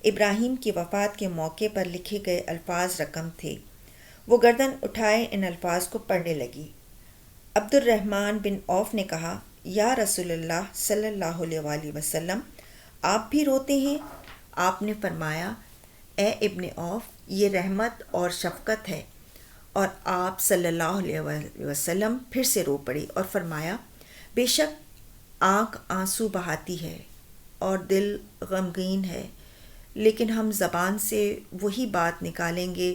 ابراہیم کی وفات کے موقع پر لکھے گئے الفاظ رقم تھے۔ وہ گردن اٹھائے ان الفاظ کو پڑھنے لگی۔ عبد الرحمن بن عوف نے کہا، یا رسول اللہ صلی اللہ علیہ وآلہ وسلم، آپ بھی روتے ہیں؟ آپ نے فرمایا، اے ابن عوف، یہ رحمت اور شفقت ہے۔ اور آپ صلی اللہ علیہ وآلہ وسلم پھر سے رو پڑے اور فرمایا، بے شک آنکھ آنسو بہاتی ہے اور دل غمگین ہے، لیکن ہم زبان سے وہی بات نکالیں گے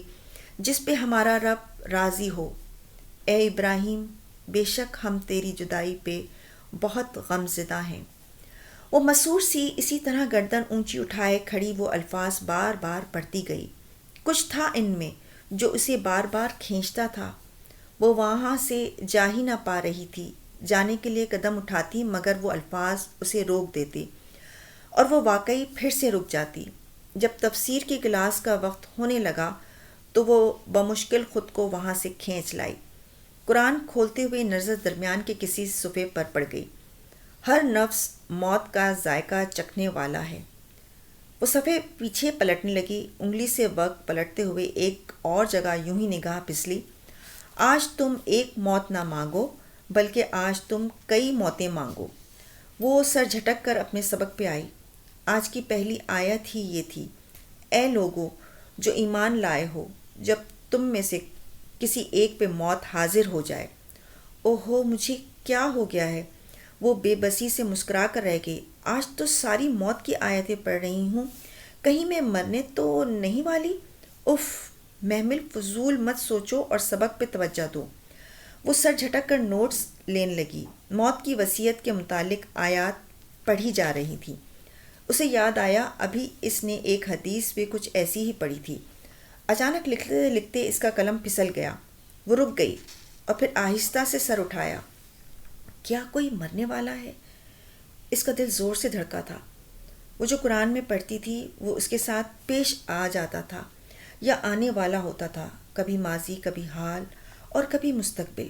جس پہ ہمارا رب راضی ہو۔ اے ابراہیم، بے شک ہم تیری جدائی پہ بہت غم زدہ ہیں۔ وہ مسحور سی اسی طرح گردن اونچی اٹھائے کھڑی وہ الفاظ بار بار پڑھتی گئی۔ کچھ تھا ان میں جو اسے بار بار کھینچتا تھا۔ وہ وہاں سے جا ہی نہ پا رہی تھی۔ جانے کے لیے قدم اٹھاتی مگر وہ الفاظ اسے روک دیتے اور وہ واقعی پھر سے رک جاتی۔ جب تفسیر کی کلاس کا وقت ہونے لگا تو وہ بمشکل خود کو وہاں سے کھینچ لائی۔ قرآن کھولتے ہوئے نظر درمیان کے کسی صفحے پر پڑ گئی۔ ہر نفس موت کا ذائقہ چکھنے والا ہے۔ وہ صفحے پیچھے پلٹنے لگی، انگلی سے وقت پلٹتے ہوئے ایک اور جگہ یوں ہی نگاہ پھسلی۔ آج تم ایک موت نہ مانگو بلکہ آج تم کئی موتیں مانگو۔ وہ سر جھٹک کر اپنے سبق پہ آئی۔ آج کی پہلی آیت ہی یہ تھی، اے لوگو جو ایمان لائے ہو، جب تم میں سے کسی ایک پہ موت حاضر ہو جائے۔ اوہو، مجھے کیا ہو گیا ہے؟ وہ بے بسی سے مسکرا کر رہ گئی۔ آج تو ساری موت کی آیتیں پڑھ رہی ہوں، کہیں میں مرنے تو نہیں والی؟ اف، محمل فضول مت سوچو اور سبق پہ توجہ دو۔ وہ سر جھٹک کر نوٹس لینے لگی۔ موت کی وصیت کے متعلق آیات پڑھی جا رہی تھی۔ اسے یاد آیا ابھی اس نے ایک حدیث بھی کچھ ایسی ہی پڑھی تھی۔ اچانک لکھتے لکھتے اس کا قلم پھسل گیا۔ وہ رک گئی اور پھر آہستہ سے سر اٹھایا۔ کیا کوئی مرنے والا ہے؟ اس کا دل زور سے دھڑکا تھا۔ وہ جو قرآن میں پڑھتی تھی وہ اس کے ساتھ پیش آ جاتا تھا یا آنے والا ہوتا تھا، کبھی ماضی، کبھی حال اور کبھی مستقبل۔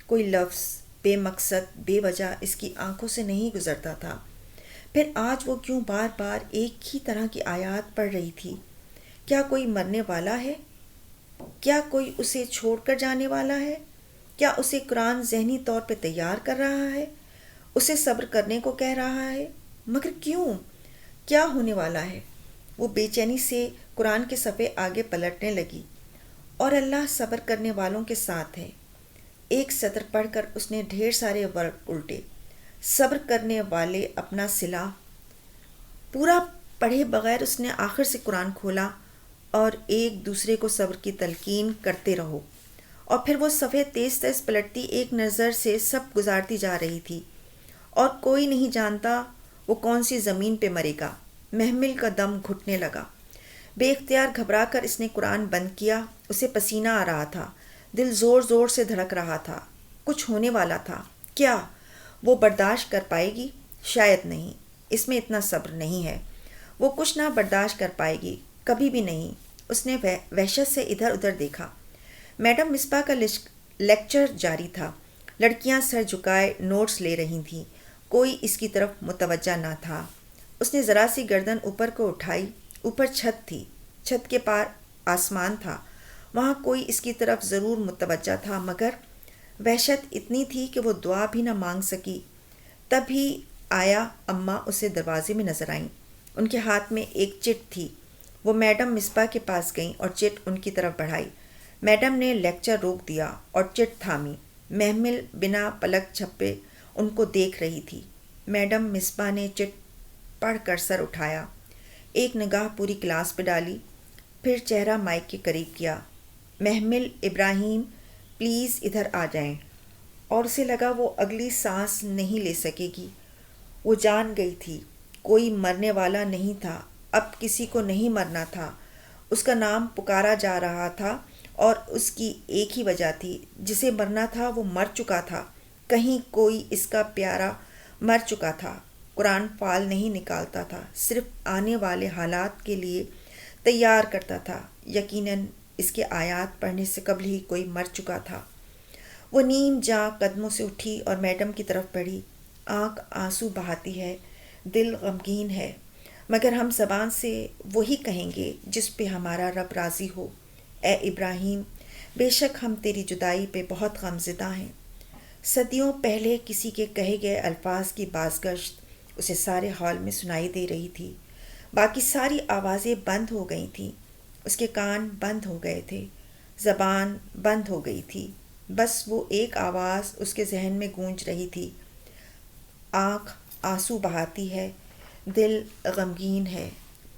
کوئی لفظ بے مقصد بے وجہ اس کی آنکھوں سے نہیں گزرتا تھا۔ پھر آج وہ کیوں بار بار ایک ہی طرح کی آیات پڑھ رہی تھی؟ کیا کوئی مرنے والا ہے؟ کیا کوئی اسے چھوڑ کر جانے والا ہے؟ کیا اسے قرآن ذہنی طور پہ تیار کر رہا ہے؟ اسے صبر کرنے کو کہہ رہا ہے؟ مگر کیوں؟ کیا ہونے والا ہے؟ وہ بے چینی سے قرآن کے صفحے آگے پلٹنے لگی۔ اور اللہ صبر کرنے والوں کے ساتھ ہے۔ ایک سطر پڑھ کر اس نے ڈھیر سارے ورق الٹے۔ صبر کرنے والے اپنا صلہ۔ پورا پڑھے بغیر اس نے آخر سے قرآن کھولا، اور ایک دوسرے کو صبر کی تلقین کرتے رہو۔ اور پھر وہ صفحے تیز تیز پلٹتی ایک نظر سے سب گزارتی جا رہی تھی۔ اور کوئی نہیں جانتا وہ کون سی زمین پہ مرے گا۔ محمل کا دم گھٹنے لگا۔ بے اختیار گھبرا کر اس نے قرآن بند کیا۔ اسے پسینہ آ رہا تھا، دل زور زور سے دھڑک رہا تھا۔ کچھ ہونے والا تھا، کیا وہ برداشت کر پائے گی؟ شاید نہیں، اس میں اتنا صبر نہیں ہے۔ وہ کچھ نہ برداشت کر پائے گی، کبھی بھی نہیں۔ اس نے وحشت سے ادھر ادھر دیکھا۔ میڈم مصباح کا لیکچر جاری تھا۔ لڑکیاں سر جھکائے نوٹس لے رہی تھیں، کوئی اس کی طرف متوجہ نہ تھا۔ اس نے ذرا سی گردن اوپر کو اٹھائی۔ اوپر چھت تھی، چھت کے پار آسمان تھا، وہاں کوئی اس کی طرف ضرور متوجہ تھا، مگر وحشت اتنی تھی کہ وہ دعا بھی نہ مانگ سکی۔ تبھی آیا اماں اسے دروازے میں نظر آئیں۔ ان کے ہاتھ میں ایک چٹ تھی۔ وہ میڈم مصباح کے پاس گئیں اور چٹ ان کی طرف بڑھائی۔ میڈم نے لیکچر روک دیا اور چٹ تھامی۔ محمل بنا پلک جھپے ان کو دیکھ رہی تھی۔ میڈم مصباح نے چٹ پڑھ کر سر اٹھایا، ایک نگاہ پوری کلاس پہ ڈالی، پھر چہرہ مائک کے قریب کیا۔ محمل ابراہیم پلیز ادھر آ جائیں، اور اسے لگا وہ اگلی سانس نہیں لے سکے گی۔ وہ جان گئی تھی کوئی مرنے والا نہیں تھا، اب کسی کو نہیں مرنا تھا۔ اس کا نام پکارا جا رہا تھا اور اس کی ایک ہی وجہ تھی، جسے مرنا تھا وہ مر چکا تھا۔ کہیں کوئی اس کا پیارا مر چکا تھا۔ قرآن فال نہیں نکالتا تھا، صرف آنے والے حالات کے لیے تیار کرتا تھا۔ یقیناً اس کے آیات پڑھنے سے قبل ہی کوئی مر چکا تھا۔ وہ نیم جاں قدموں سے اٹھی اور میڈم کی طرف بڑھی۔ آنکھ آنسو بہاتی ہے، دل غمگین ہے، مگر ہم زبان سے وہی کہیں گے جس پہ ہمارا رب راضی ہو۔ اے ابراہیم، بے شک ہم تیری جدائی پہ بہت غمزدہ ہیں۔ صدیوں پہلے کسی کے کہے گئے الفاظ کی بازگشت اسے سارے ہال میں سنائی دے رہی تھی۔ باقی ساری آوازیں بند ہو گئی تھیں۔ اس کے کان بند ہو گئے تھے، زبان بند ہو گئی تھی، بس وہ ایک آواز اس کے ذہن میں گونج رہی تھی، آنکھ آنسو بہاتی ہے، دل غمگین ہے،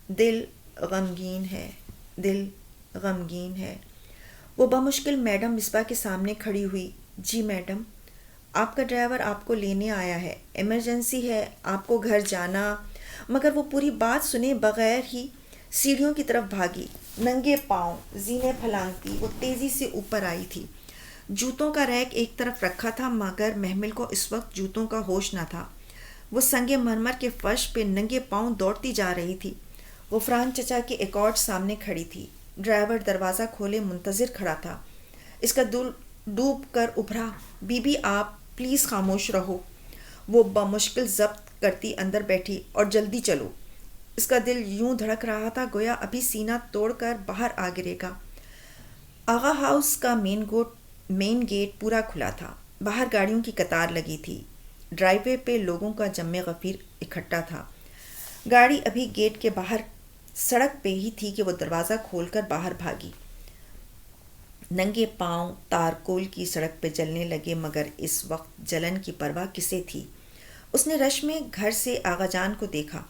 دل غمگین ہے، دل غمگین ہے۔ وہ بمشکل میڈم مصباح کے سامنے کھڑی ہوئی۔ جی میڈم، آپ کا ڈرائیور آپ کو لینے آیا ہے، ایمرجنسی ہے، آپ کو گھر جانا۔ مگر وہ پوری بات سنے بغیر ہی سیڑھیوں کی طرف بھاگی۔ ننگے پاؤں، زینے پھلانگتی وہ تیزی سے اوپر آئی تھی۔ جوتوں کا ریک ایک طرف رکھا تھا، مگر محمل کو اس وقت جوتوں کا ہوش نہ تھا۔ وہ سنگ مرمر کے فرش پہ ننگے پاؤں دوڑتی جا رہی تھی۔ وہ فرحان چچا کے ایکارڈ سامنے کھڑی تھی۔ ڈرائیور دروازہ کھولے منتظر کھڑا تھا۔ اس کا دل ڈوب کر ابھرا۔ بی بی آپ پلیز خاموش رہو۔ وہ بمشکل ضبط کرتی اندر بیٹھی۔ اور جلدی چلو۔ اس کا دل یوں دھڑک رہا تھا گویا ابھی سینہ توڑ کر باہر آ گرے گا۔ آغا ہاؤس کا مین گیٹ پورا کھلا تھا۔ باہر گاڑیوں کی قطار لگی تھی۔ ڈرائی وے پہ لوگوں کا جم غفیر اکٹھا تھا۔ گاڑی ابھی گیٹ کے باہر سڑک پہ ہی تھی کہ وہ دروازہ کھول کر باہر بھاگی۔ ننگے پاؤں تارکول کی سڑک پہ جلنے لگے، مگر اس وقت جلن کی پرواہ کسے تھی؟ اس نے رش میں گھر سے آغا جان کو دیکھا،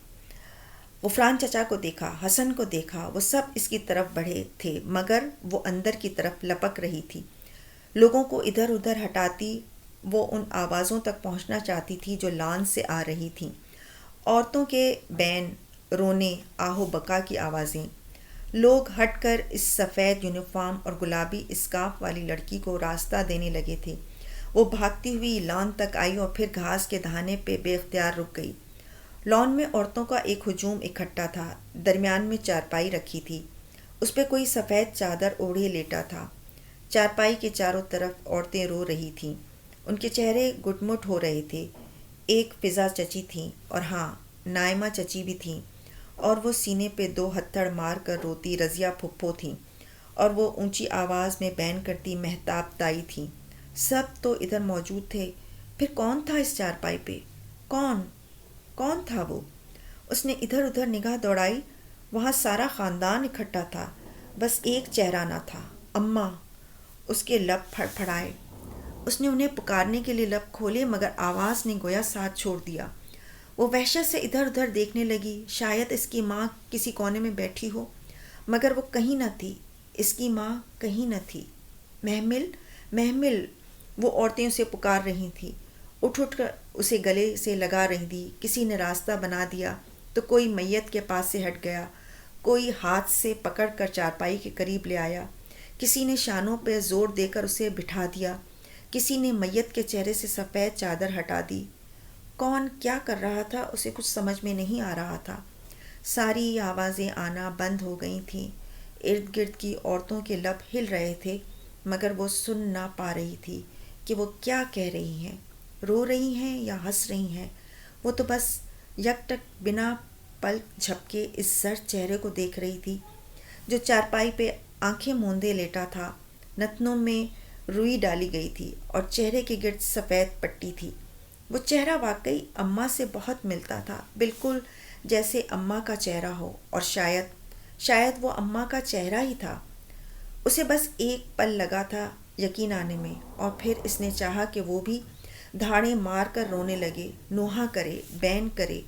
غفران چچا کو دیکھا، حسن کو دیکھا، وہ سب اس کی طرف بڑھے تھے، مگر وہ اندر کی طرف لپک رہی تھی۔ لوگوں کو ادھر ادھر ہٹاتی وہ ان آوازوں تک پہنچنا چاہتی تھی جو لان سے آ رہی تھیں، عورتوں کے بین، رونے، آہو بکا کی آوازیں۔ لوگ ہٹ کر اس سفید یونیفارم اور گلابی اسکارف والی لڑکی کو راستہ دینے لگے تھے۔ وہ بھاگتی ہوئی لان تک آئی اور پھر گھاس کے دہانے پہ بے اختیار رک گئی۔ لان میں عورتوں کا ایک ہجوم اکٹھا تھا۔ درمیان میں چارپائی رکھی تھی، اس پہ کوئی سفید چادر اوڑھے لیٹا تھا۔ چارپائی کے چاروں طرف عورتیں رو رہی تھیں، ان کے چہرے گٹمٹ ہو رہے تھے۔ ایک فضا چچی تھیں، اور ہاں نائمہ چچی بھی تھیں، اور وہ سینے پہ دو ہتھڑ مار کر روتی رضیہ پھپھو تھیں، اور وہ اونچی آواز میں بین کرتی مہتاب تائی تھیں۔ سب تو ادھر موجود تھے، پھر کون تھا اس چارپائی پہ؟ کون تھا وہ؟ اس نے ادھر ادھر نگاہ دوڑائی۔ وہاں سارا خاندان اکٹھا تھا، بس ایک چہرہ نہ تھا، اماں۔ اس کے لب پھڑ پھڑائے۔ اس نے انہیں پکارنے کے لیے لب کھولے، مگر آواز نے گویا ساتھ چھوڑ دیا۔ وہ وحشت سے ادھر ادھر دیکھنے لگی، شاید اس کی ماں کسی کونے میں بیٹھی ہو، مگر وہ کہیں نہ تھی، اس کی ماں کہیں نہ تھی۔ محمل، محمل، وہ عورتیں اسے پکار رہی تھیں، اٹھ کر اسے گلے سے لگا رہی تھی۔ کسی نے راستہ بنا دیا تو کوئی میت کے پاس سے ہٹ گیا، کوئی ہاتھ سے پکڑ کر چارپائی کے قریب لے آیا، کسی نے شانوں پہ زور دے کر اسے بٹھا دیا، کسی نے میت کے چہرے سے سفید چادر ہٹا دی۔ کون کیا کر رہا تھا اسے کچھ سمجھ میں نہیں آ رہا تھا۔ ساری آوازیں آنا بند ہو گئی تھیں۔ ارد گرد کی عورتوں کے لب ہل رہے تھے مگر وہ سن نہ پا رہی تھی کہ وہ کیا کہہ رہی ہیں، رو رہی ہیں یا ہنس رہی ہیں۔ وہ تو بس یک ٹک بنا پلک جھپکے اس زرد چہرے کو دیکھ رہی تھی جو چارپائی پہ آنکھیں موندے لیٹا تھا۔ نتنوں میں روئی ڈالی گئی تھی اور چہرے کے گرد سفید پٹی تھی۔ وہ چہرہ واقعی اماں سے بہت ملتا تھا، بالکل جیسے اماں کا چہرہ ہو، اور شاید وہ اماں کا چہرہ ہی تھا۔ اسے بس ایک پل لگا تھا یقین آنے میں، اور پھر اس نے چاہا کہ وہ بھی دھاڑیں مار کر رونے لگے، نوحہ کرے، بین کرے،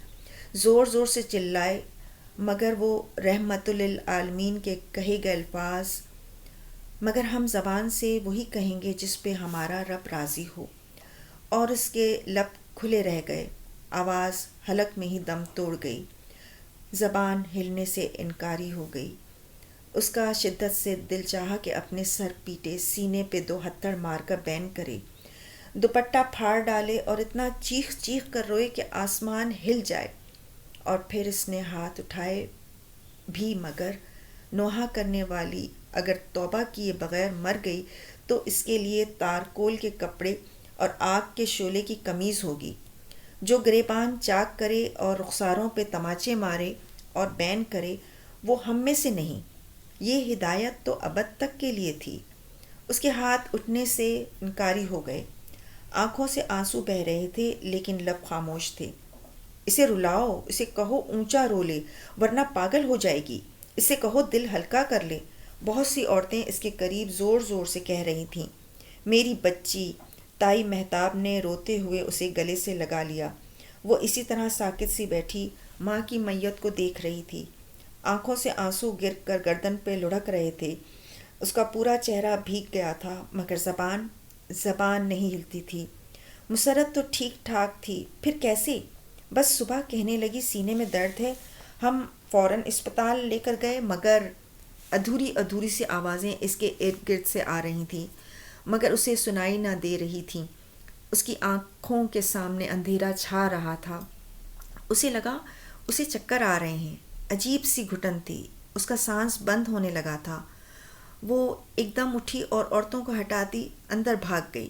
زور زور سے چلائے، مگر وہ رحمت للعالمین کے کہے گئے الفاظ، مگر ہم زبان سے وہی کہیں گے جس پہ ہمارا رب راضی ہو۔ اور اس کے لب کھلے رہ گئے، آواز حلق میں ہی دم توڑ گئی، زبان ہلنے سے انکاری ہو گئی۔ اس کا شدت سے دل چاہا کہ اپنے سر پیٹے، سینے پہ 2 ہتھڑ مار کر بین کرے، دوپٹہ پھاڑ ڈالے اور اتنا چیخ چیخ کر روئے کہ آسمان ہل جائے۔ اور پھر اس نے ہاتھ اٹھائے بھی، مگر نوحہ کرنے والی اگر توبہ کیے بغیر مر گئی تو اس کے لیے تارکول کے کپڑے اور آگ کے شعلے کی قمیض ہوگی۔ جو گریبان چاک کرے اور رخساروں پہ تماچے مارے اور بین کرے وہ ہم میں سے نہیں۔ یہ ہدایت تو ابد تک کے لیے تھی۔ اس کے ہاتھ اٹھنے سے انکاری ہو گئے، آنکھوں سے آنسو بہہ رہے تھے لیکن لب خاموش تھے۔ اسے رلاؤ، اسے کہو اونچا رو لے ورنہ پاگل ہو جائے گی، اسے کہو دل ہلکا کر لے۔ بہت سی عورتیں اس کے قریب زور زور سے کہہ رہی تھیں، میری بچی۔ تائی مہتاب نے روتے ہوئے اسے گلے سے لگا لیا۔ وہ اسی طرح ساکت سی بیٹھی ماں کی میت کو دیکھ رہی تھی۔ آنکھوں سے آنسو گر کر گردن پہ لڑھک رہے تھے، اس کا پورا چہرہ بھیگ گیا تھا مگر زبان نہیں ہلتی تھی۔ مسرت تو ٹھیک ٹھاک تھی، پھر کیسے؟ بس صبح کہنے لگی سینے میں درد ہے، ہم فوراً اسپتال لے کر گئے، مگر ادھوری سی آوازیں اس کے ارد گرد سے آ رہی تھیں مگر اسے سنائی نہ دے رہی تھیں۔ اس کی آنکھوں کے سامنے اندھیرا چھا رہا تھا۔ اسے لگا اسے چکر آ رہے ہیں، عجیب سی گھٹن تھی، اس کا سانس بند ہونے لگا تھا۔ وہ ایک دم اٹھی اور عورتوں کو ہٹاتی اندر بھاگ گئی۔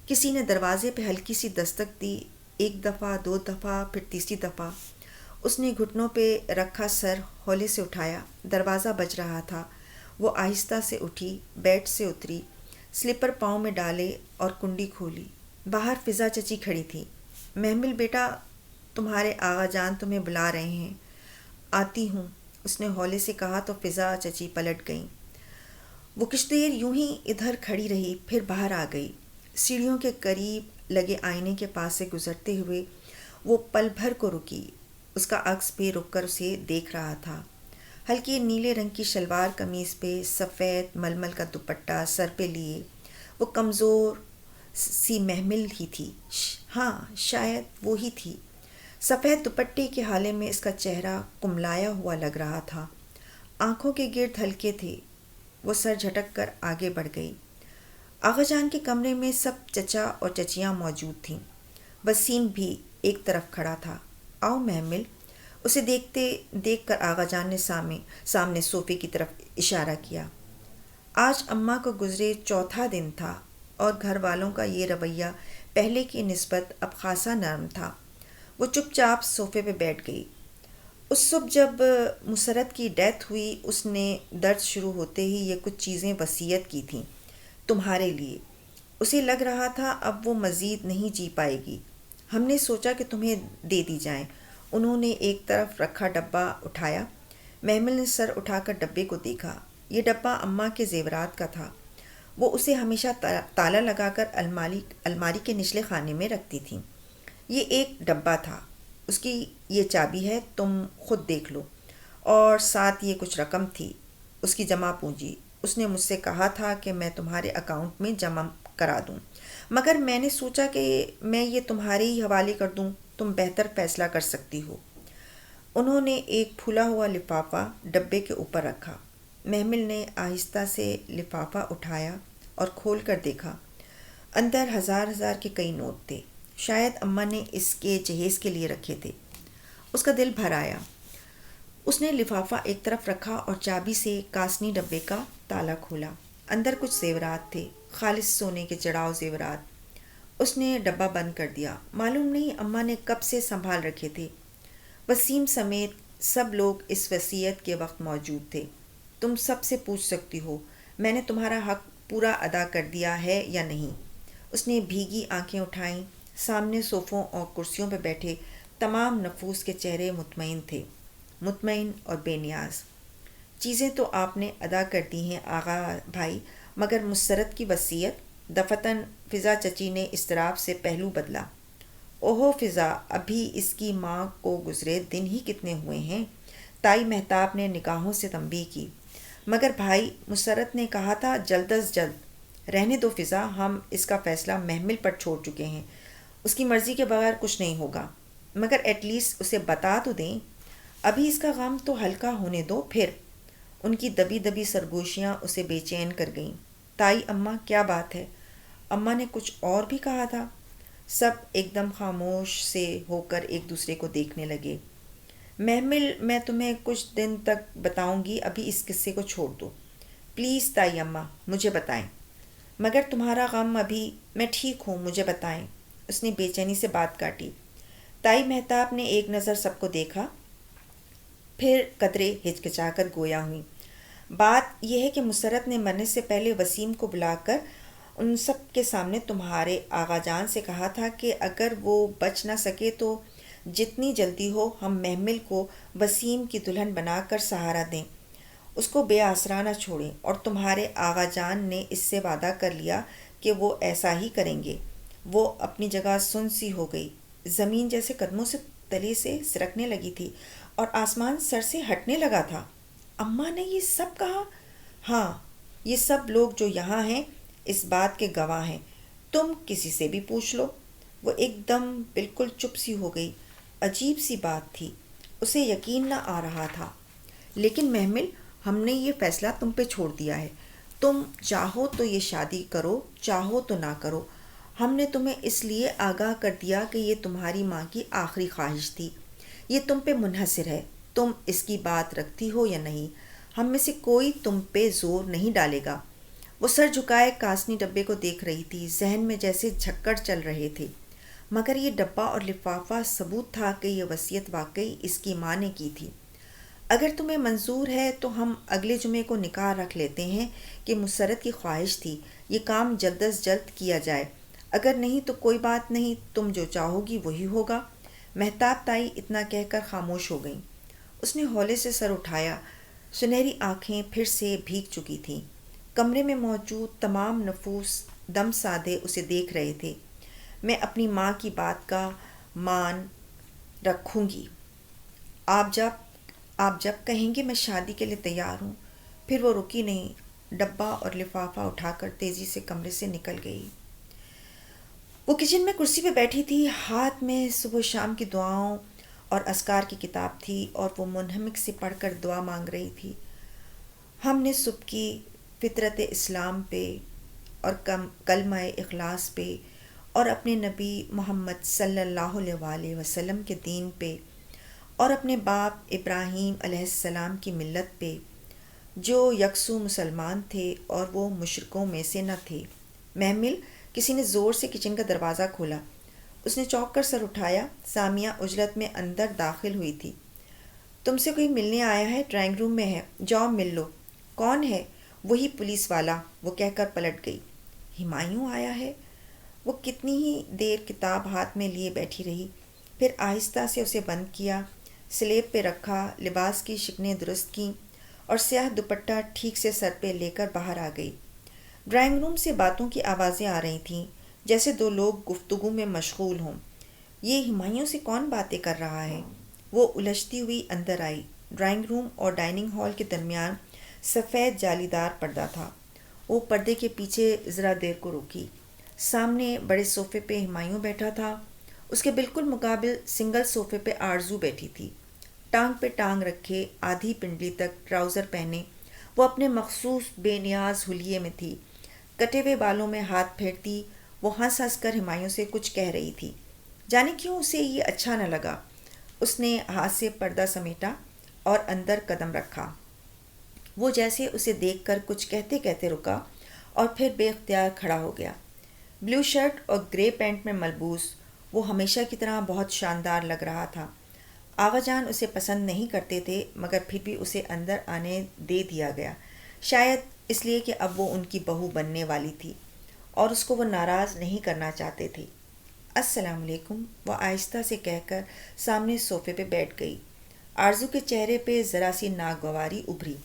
کسی نے دروازے پہ ہلکی سی دستک دی، 1 دفعہ 2 دفعہ پھر تیسری دفعہ۔ اس نے گھٹنوں پہ رکھا سر ہولے سے اٹھایا، دروازہ بج رہا تھا۔ وہ آہستہ سے اٹھی، بیڈ سے اتری، سلیپر پاؤں میں ڈالے اور کنڈی کھولی۔ باہر فضا چچی کھڑی تھی۔ محمل بیٹا، تمہارے آغا جان تمہیں بلا رہے ہیں۔ آتی ہوں، اس نے ہولے سے کہا تو فضا چچی پلٹ گئیں۔ وہ کچھ دیر یوں ہی ادھر کھڑی رہی، پھر باہر آ گئی۔ سیڑھیوں کے قریب لگے آئینے کے پاس سے گزرتے ہوئے وہ پل بھر کو رکی۔ اس کا عکس بھی رک کر اسے دیکھ رہا تھا۔ ہلکی نیلے رنگ کی شلوار قمیض پہ سفید ململ کا دوپٹہ سر پہ لیے، وہ کمزور سی محمل ہی تھی۔ ہاں شاید وہی تھی۔ سفید دوپٹے کے حالے میں اس کا چہرہ کملایا ہوا لگ رہا تھا، آنکھوں کے گرد ہلکے تھے۔ وہ سر جھٹک کر آگے بڑھ گئی۔ آغا جان کے کمرے میں سب چچا اور چچیاں موجود تھیں۔ وسیم بھی ایک طرف کھڑا تھا۔ آؤ محمل، اسے دیکھ کر آغا جان نے سامنے صوفے کی طرف اشارہ کیا۔ آج اماں کو گزرے 4تھا دن تھا اور گھر والوں کا یہ رویہ پہلے کی نسبت اب خاصا نرم تھا۔ وہ چپ چاپ صوفے پہ بیٹھ گئی۔ اس صبح جب مسرت کی ڈیتھ ہوئی اس نے درد شروع ہوتے ہی یہ کچھ چیزیں وصیت کی تھیں تمہارے لیے۔ اسے لگ رہا تھا اب وہ مزید نہیں جی پائے گی۔ ہم نے سوچا کہ تمہیں دے دی جائیں۔ انہوں نے ایک طرف رکھا ڈبہ اٹھایا۔ محمل نے سر اٹھا کر ڈبے کو دیکھا۔ یہ ڈبہ اماں کے زیورات کا تھا۔ وہ اسے ہمیشہ تالا لگا کر الماری کے نچلے خانے میں رکھتی تھیں۔ یہ ایک ڈبہ تھا، اس کی یہ چابی ہے، تم خود دیکھ لو۔ اور ساتھ یہ کچھ رقم تھی، اس کی جمع پونجی۔ اس نے مجھ سے کہا تھا کہ میں تمہارے اکاؤنٹ میں جمع کرا دوں، مگر میں نے سوچا کہ میں یہ تمہارے ہی حوالے کر دوں، تم بہتر فیصلہ کر سکتی ہو۔ انہوں نے ایک پھولا ہوا لفافہ ڈبے کے اوپر رکھا۔ محمل نے آہستہ سے لفافہ اٹھایا اور کھول کر دیکھا۔ اندر ہزار کے کئی نوٹ تھے، شاید اماں نے اس کے جہیز کے لیے رکھے تھے۔ اس کا دل بھر آیا۔ اس نے لفافہ ایک طرف رکھا اور چابی سے کاسنی ڈبے کا تالا کھولا۔ اندر کچھ زیورات تھے، خالص سونے کے چڑھاؤ زیورات۔ اس نے ڈبہ بند کر دیا۔ معلوم نہیں اماں نے کب سے سنبھال رکھے تھے۔ وسیم سمیت سب لوگ اس وصیت کے وقت موجود تھے۔ تم سب سے پوچھ سکتی ہو میں نے تمہارا حق پورا ادا کر دیا ہے یا نہیں۔ اس نے بھیگی آنکھیں اٹھائیں۔ سامنے صوفوں اور کرسیوں پہ بیٹھے تمام نفوس کے چہرے مطمئن تھے، مطمئن اور بے نیاز۔ چیزیں تو آپ نے ادا کر دی ہیں آغا بھائی، مگر مسرت کی وصیت؟ دفتن فضا چچی نے اضطراب سے پہلو بدلا۔ اوہو فضا، ابھی اس کی ماں کو گزرے دن ہی کتنے ہوئے ہیں؟ تائی مہتاب نے نگاہوں سے تنبیہ کی۔ مگر بھائی، مسرت نے کہا تھا جلد از جلد۔ رہنے دو فضا، ہم اس کا فیصلہ محمل پر چھوڑ چکے ہیں۔ اس کی مرضی کے بغیر کچھ نہیں ہوگا، مگر ایٹ لیسٹ اسے بتا تو دیں۔ ابھی اس کا غم تو ہلکا ہونے دو پھر۔ ان کی دبی دبی سرگوشیاں اسے بے چین کر گئیں۔ تائی اماں، کیا بات ہے؟ اماں نے کچھ اور بھی کہا تھا؟ سب ایک دم خاموش سے ہو کر ایک دوسرے کو دیکھنے لگے۔ محمل میں تمہیں کچھ دن تک بتاؤں گی، ابھی اس قصے کو چھوڑ دو پلیز تائی اماں، مجھے بتائیں۔ مگر تمہارا غم ابھی، میں ٹھیک ہوں، مجھے بتائیں۔ اس نے بے چینی سے بات کاٹی۔ تائی مہتاب نے ایک نظر سب کو دیکھا، پھر قدرے ہچکچا کر گویا ہوئیں۔ بات یہ ہے کہ مسرت نے مرنے سے پہلے وسیم کو بلا کر ان سب کے سامنے تمہارے آغا جان سے کہا تھا کہ اگر وہ بچ نہ سکے تو جتنی جلدی ہو ہم محمل کو وسیم کی دلہن بنا کر سہارا دیں، اس کو بے آسرا نہ چھوڑیں، اور تمہارے آغا جان نے اس سے وعدہ کر لیا کہ وہ ایسا ہی کریں گے۔ وہ اپنی جگہ سن سی ہو گئی، زمین جیسے قدموں سے تلے سے سرکنے لگی تھی اور آسمان سر سے ہٹنے لگا تھا۔ اماں نے یہ سب کہا؟ ہاں، یہ سب لوگ جو یہاں ہیں اس بات کے گواہ ہیں، تم کسی سے بھی پوچھ لو۔ وہ ایک دم بالکل چپ سی ہو گئی۔ عجیب سی بات تھی، اسے یقین نہ آ رہا تھا۔ لیکن محمل، ہم نے یہ فیصلہ تم پہ چھوڑ دیا ہے، تم چاہو تو یہ شادی کرو، چاہو تو نہ کرو۔ ہم نے تمہیں اس لیے آگاہ کر دیا کہ یہ تمہاری ماں کی آخری خواہش تھی، یہ تم پہ منحصر ہے، تم اس کی بات رکھتی ہو یا نہیں، ہم میں سے کوئی تم پہ زور نہیں ڈالے گا۔ وہ سر جھکائے کاسنی ڈبے کو دیکھ رہی تھی، ذہن میں جیسے جھکڑ چل رہے تھے۔ مگر یہ ڈبہ اور لفافہ ثبوت تھا کہ یہ وصیت واقعی اس کی ماں نے کی تھی۔ اگر تمہیں منظور ہے تو ہم اگلے جمعے کو نکاح رکھ لیتے ہیں کہ مسرت کی خواہش تھی، یہ کام جلد از جلد کیا جائے۔ اگر نہیں تو کوئی بات نہیں، تم جو چاہو گی وہی ہوگا۔ مہتاب تائی اتنا کہہ کر خاموش ہو گئیں۔ اس نے ہولے سے سر اٹھایا، سنہری آنکھیں پھر سے بھیگ چکی تھیں۔ کمرے میں موجود تمام نفوس دم سادھے اسے دیکھ رہے تھے۔ میں اپنی ماں کی بات کا مان رکھوں گی، آپ جب کہیں گے میں شادی کے لیے تیار ہوں۔ پھر وہ رکی نہیں، ڈبہ اور لفافہ اٹھا کر تیزی سے کمرے سے نکل گئی۔ وہ کچن میں کرسی پہ بیٹھی تھی، ہاتھ میں صبح شام کی دعاؤں اور اذکار کی کتاب تھی، اور وہ منہمک سے پڑھ کر دعا مانگ رہی تھی۔ ہم نے صبح کی فطرت اسلام پہ اور کلمہ اخلاص پہ اور اپنے نبی محمد صلی اللہ علیہ وآلہ وسلم کے دین پہ اور اپنے باپ ابراہیم علیہ السلام کی ملت پہ، جو یکسو مسلمان تھے اور وہ مشرکوں میں سے نہ تھے۔ محمل، کسی نے زور سے کچن کا دروازہ کھولا۔ اس نے چونک کر سر اٹھایا۔ سامیہ عجلت میں اندر داخل ہوئی تھی۔ تم سے کوئی ملنے آیا ہے، ڈرائنگ روم میں ہے، جاؤ مل لو۔ کون ہے؟ وہی پولیس والا، وہ کہہ کر پلٹ گئی۔ ہمایوں آیا ہے؟ وہ کتنی ہی دیر کتاب ہاتھ میں لیے بیٹھی رہی، پھر آہستہ سے اسے بند کیا، سلیب پہ رکھا، لباس کی شکنیں درست کیں اور سیاہ دوپٹہ ٹھیک سے سر پہ لے کر باہر آ گئی۔ ڈرائنگ روم سے باتوں کی آوازیں آ رہی تھیں، جیسے دو لوگ گفتگو میں مشغول ہوں۔ یہ ہمایوں سے کون باتیں کر رہا ہے؟ وہ الجھتی ہوئی اندر آئی۔ ڈرائنگ روم اور ڈائننگ ہال کے درمیان سفید جالی دار پردہ تھا۔ وہ پردے کے پیچھے ذرا دیر کو رکی۔ سامنے بڑے صوفے پہ ہمایوں بیٹھا تھا، اس کے بالکل مقابل سنگل صوفے پہ آرزو بیٹھی تھی، ٹانگ پہ ٹانگ رکھے، آدھی پنڈلی تک ٹراؤزر پہنے وہ اپنے مخصوص بے نیاز حلیے میں تھی، کٹے ہوئے بالوں میں ہاتھ پھیرتی وہ ہنس ہنس کر ہمایوں سے کچھ کہہ رہی تھی۔ جانے کیوں اسے یہ اچھا نہ لگا۔ اس نے ہاتھ سے پردہ سمیٹا اور اندر قدم رکھا۔ وہ جیسے اسے دیکھ کر کچھ کہتے کہتے رکا اور پھر بے اختیار کھڑا ہو گیا۔ بلیو شرٹ اور گرے پینٹ میں ملبوس وہ ہمیشہ کی طرح بہت شاندار لگ رہا تھا۔ آغا جان اسے پسند نہیں کرتے تھے، مگر پھر بھی اسے اندر آنے دے دیا گیا، شاید اس لیے کہ اب وہ ان کی بہو بننے والی تھی اور اس کو وہ ناراض نہیں کرنا چاہتے تھے۔ السلام علیکم، وہ آہستہ سے کہہ کر سامنے صوفے پہ بیٹھ گئی۔ آرزو کے چہرے پہ ذرا سی ناگواری ابھری،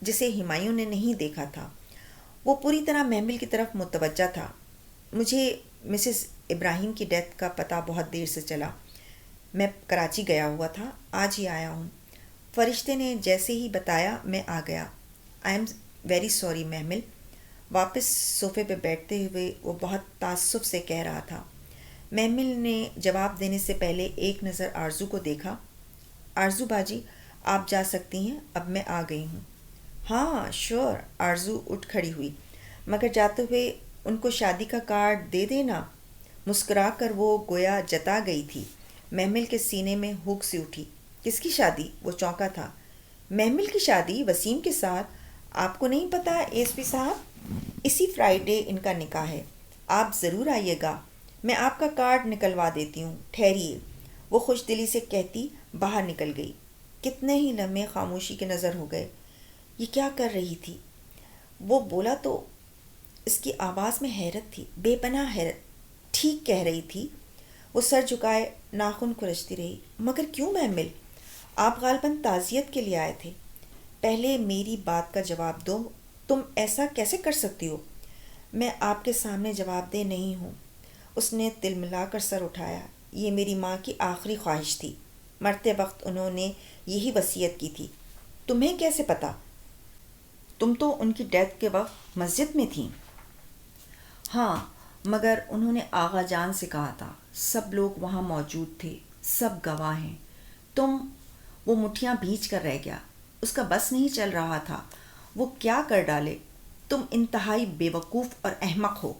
جسے ہمایوں نے نہیں دیکھا تھا۔ وہ پوری طرح محمل کی طرف متوجہ تھا۔ مجھے مسز ابراہیم کی ڈیتھ کا پتہ بہت دیر سے چلا۔ میں کراچی گیا ہوا تھا، آج ہی آیا ہوں۔ فرشتے نے جیسے ہی بتایا میں آ گیا۔ آئی ایم ویری سوری محمل، واپس صوفے پہ بیٹھتے ہوئے وہ بہت تعصب سے کہہ رہا تھا۔ محمل نے جواب دینے سے پہلے ایک نظر آرزو کو دیکھا۔ آرزو باجی، آپ جا سکتی ہیں، اب میں آ گئی ہوں۔ ہاں شور، آرزو اٹھ کھڑی ہوئی، مگر جاتے ہوئے ان کو شادی کا کارڈ دے دینا۔ مسکرا کر وہ گویا جتا گئی تھی۔ محمل کے سینے میں ہک سی اٹھی۔ کس کی شادی؟ وہ چونکا تھا۔ محمل کی شادی وسیم کے ساتھ؟ آپ کو نہیں پتہ ایس پی صاحب، اسی فرائیڈے ان کا نکاح ہے۔ آپ ضرور آئیے گا، میں آپ کا کارڈ نکلوا دیتی ہوں۔ ٹھہریے، وہ خوش دلی سے کہتی باہر نکل گئی۔ کتنے ہی لمحے خاموشی کے نظر ہو گئے۔ یہ کیا کر رہی تھی؟ وہ بولا تو اس کی آواز میں حیرت تھی، بے پناہ حیرت۔ ٹھیک کہہ رہی تھی۔ وہ سر جھکائے ناخن کھرچتی رہی۔ مگر کیوں محمل؟ آپ غالباً تعزیت کے لیے آئے تھے۔ پہلے میری بات کا جواب دو، تم ایسا کیسے کر سکتی ہو؟ میں آپ کے سامنے جواب دہ نہیں ہوں۔ اس نے تل ملا کر سر اٹھایا۔ یہ میری ماں کی آخری خواہش تھی، مرتے وقت انہوں نے یہی وصیت کی تھی۔ تمہیں کیسے پتہ؟ تم تو ان کی ڈیتھ کے وقت مسجد میں تھیں۔ ہاں، مگر انہوں نے آغا جان سے کہا تھا، سب لوگ وہاں موجود تھے، سب گواہ ہیں۔ وہ مٹھیاں بھیج کر رہ گیا، اس کا بس نہیں چل رہا تھا، وہ کیا کر ڈالے۔ تم انتہائی بے وقوف اور احمق ہو۔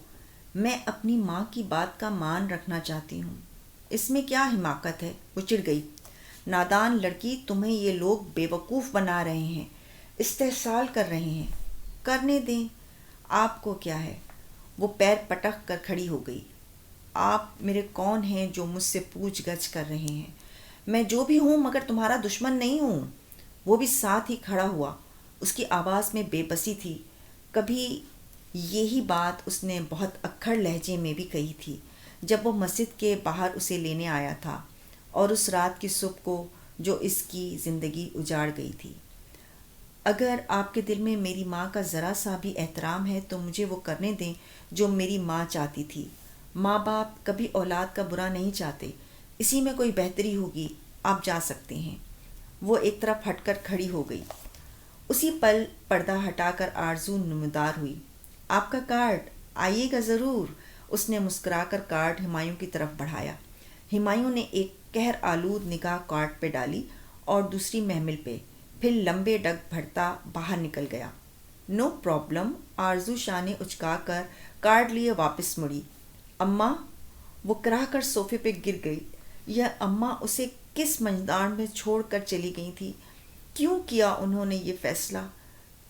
میں اپنی ماں کی بات کا مان رکھنا چاہتی ہوں۔ اس میں کیا حماقت ہے؟ وہ چڑ گئی۔ نادان لڑکی، تمہیں یہ لوگ بے وقوف بنا رہے ہیں، استحصال کر رہے ہیں۔ کرنے دیں، آپ کو کیا ہے؟ وہ پیر پٹک کر کھڑی ہو گئی۔ آپ میرے کون ہیں جو مجھ سے پوچھ گچھ کر رہے ہیں؟ میں جو بھی ہوں مگر تمہارا دشمن نہیں ہوں۔ وہ بھی ساتھ ہی کھڑا ہوا۔ اس کی آواز میں بے بسی تھی۔ کبھی یہی بات اس نے بہت اکھڑ لہجے میں بھی کہی تھی جب وہ مسجد کے باہر اسے لینے آیا تھا، اور اس رات کی صبح کو جو اس کی زندگی اجاڑ گئی تھی۔ اگر آپ کے دل میں میری ماں کا ذرا سا بھی احترام ہے تو مجھے وہ کرنے دیں جو میری ماں چاہتی تھی۔ ماں باپ کبھی اولاد کا برا نہیں چاہتے، اسی میں کوئی بہتری ہوگی۔ آپ جا سکتے ہیں۔ وہ ایک طرف ہٹ کر کھڑی ہو گئی۔ اسی پل پردہ ہٹا کر آرزو نمودار ہوئی۔ آپ کا کارڈ، آئیے گا ضرور۔ اس نے مسکرا کر کارڈ ہمایوں کی طرف بڑھایا۔ ہمایوں نے ایک قہر آلود نگاہ کارڈ پہ ڈالی اور دوسری محمل پہ، پھر لمبے ڈگ بھرتا باہر نکل گیا۔ نو پرابلم، آرزو شانے اچکا کر کارڈ لیے واپس مڑی۔ اماں، وہ کراہ کر صوفے پہ گر گئی۔ یہ اماں اسے کس منجدان میں چھوڑ کر چلی گئی تھی؟ کیوں کیا انہوں نے یہ فیصلہ؟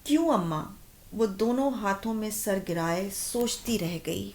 کیوں اماں؟ وہ دونوں ہاتھوں میں سر گرائے سوچتی رہ گئی۔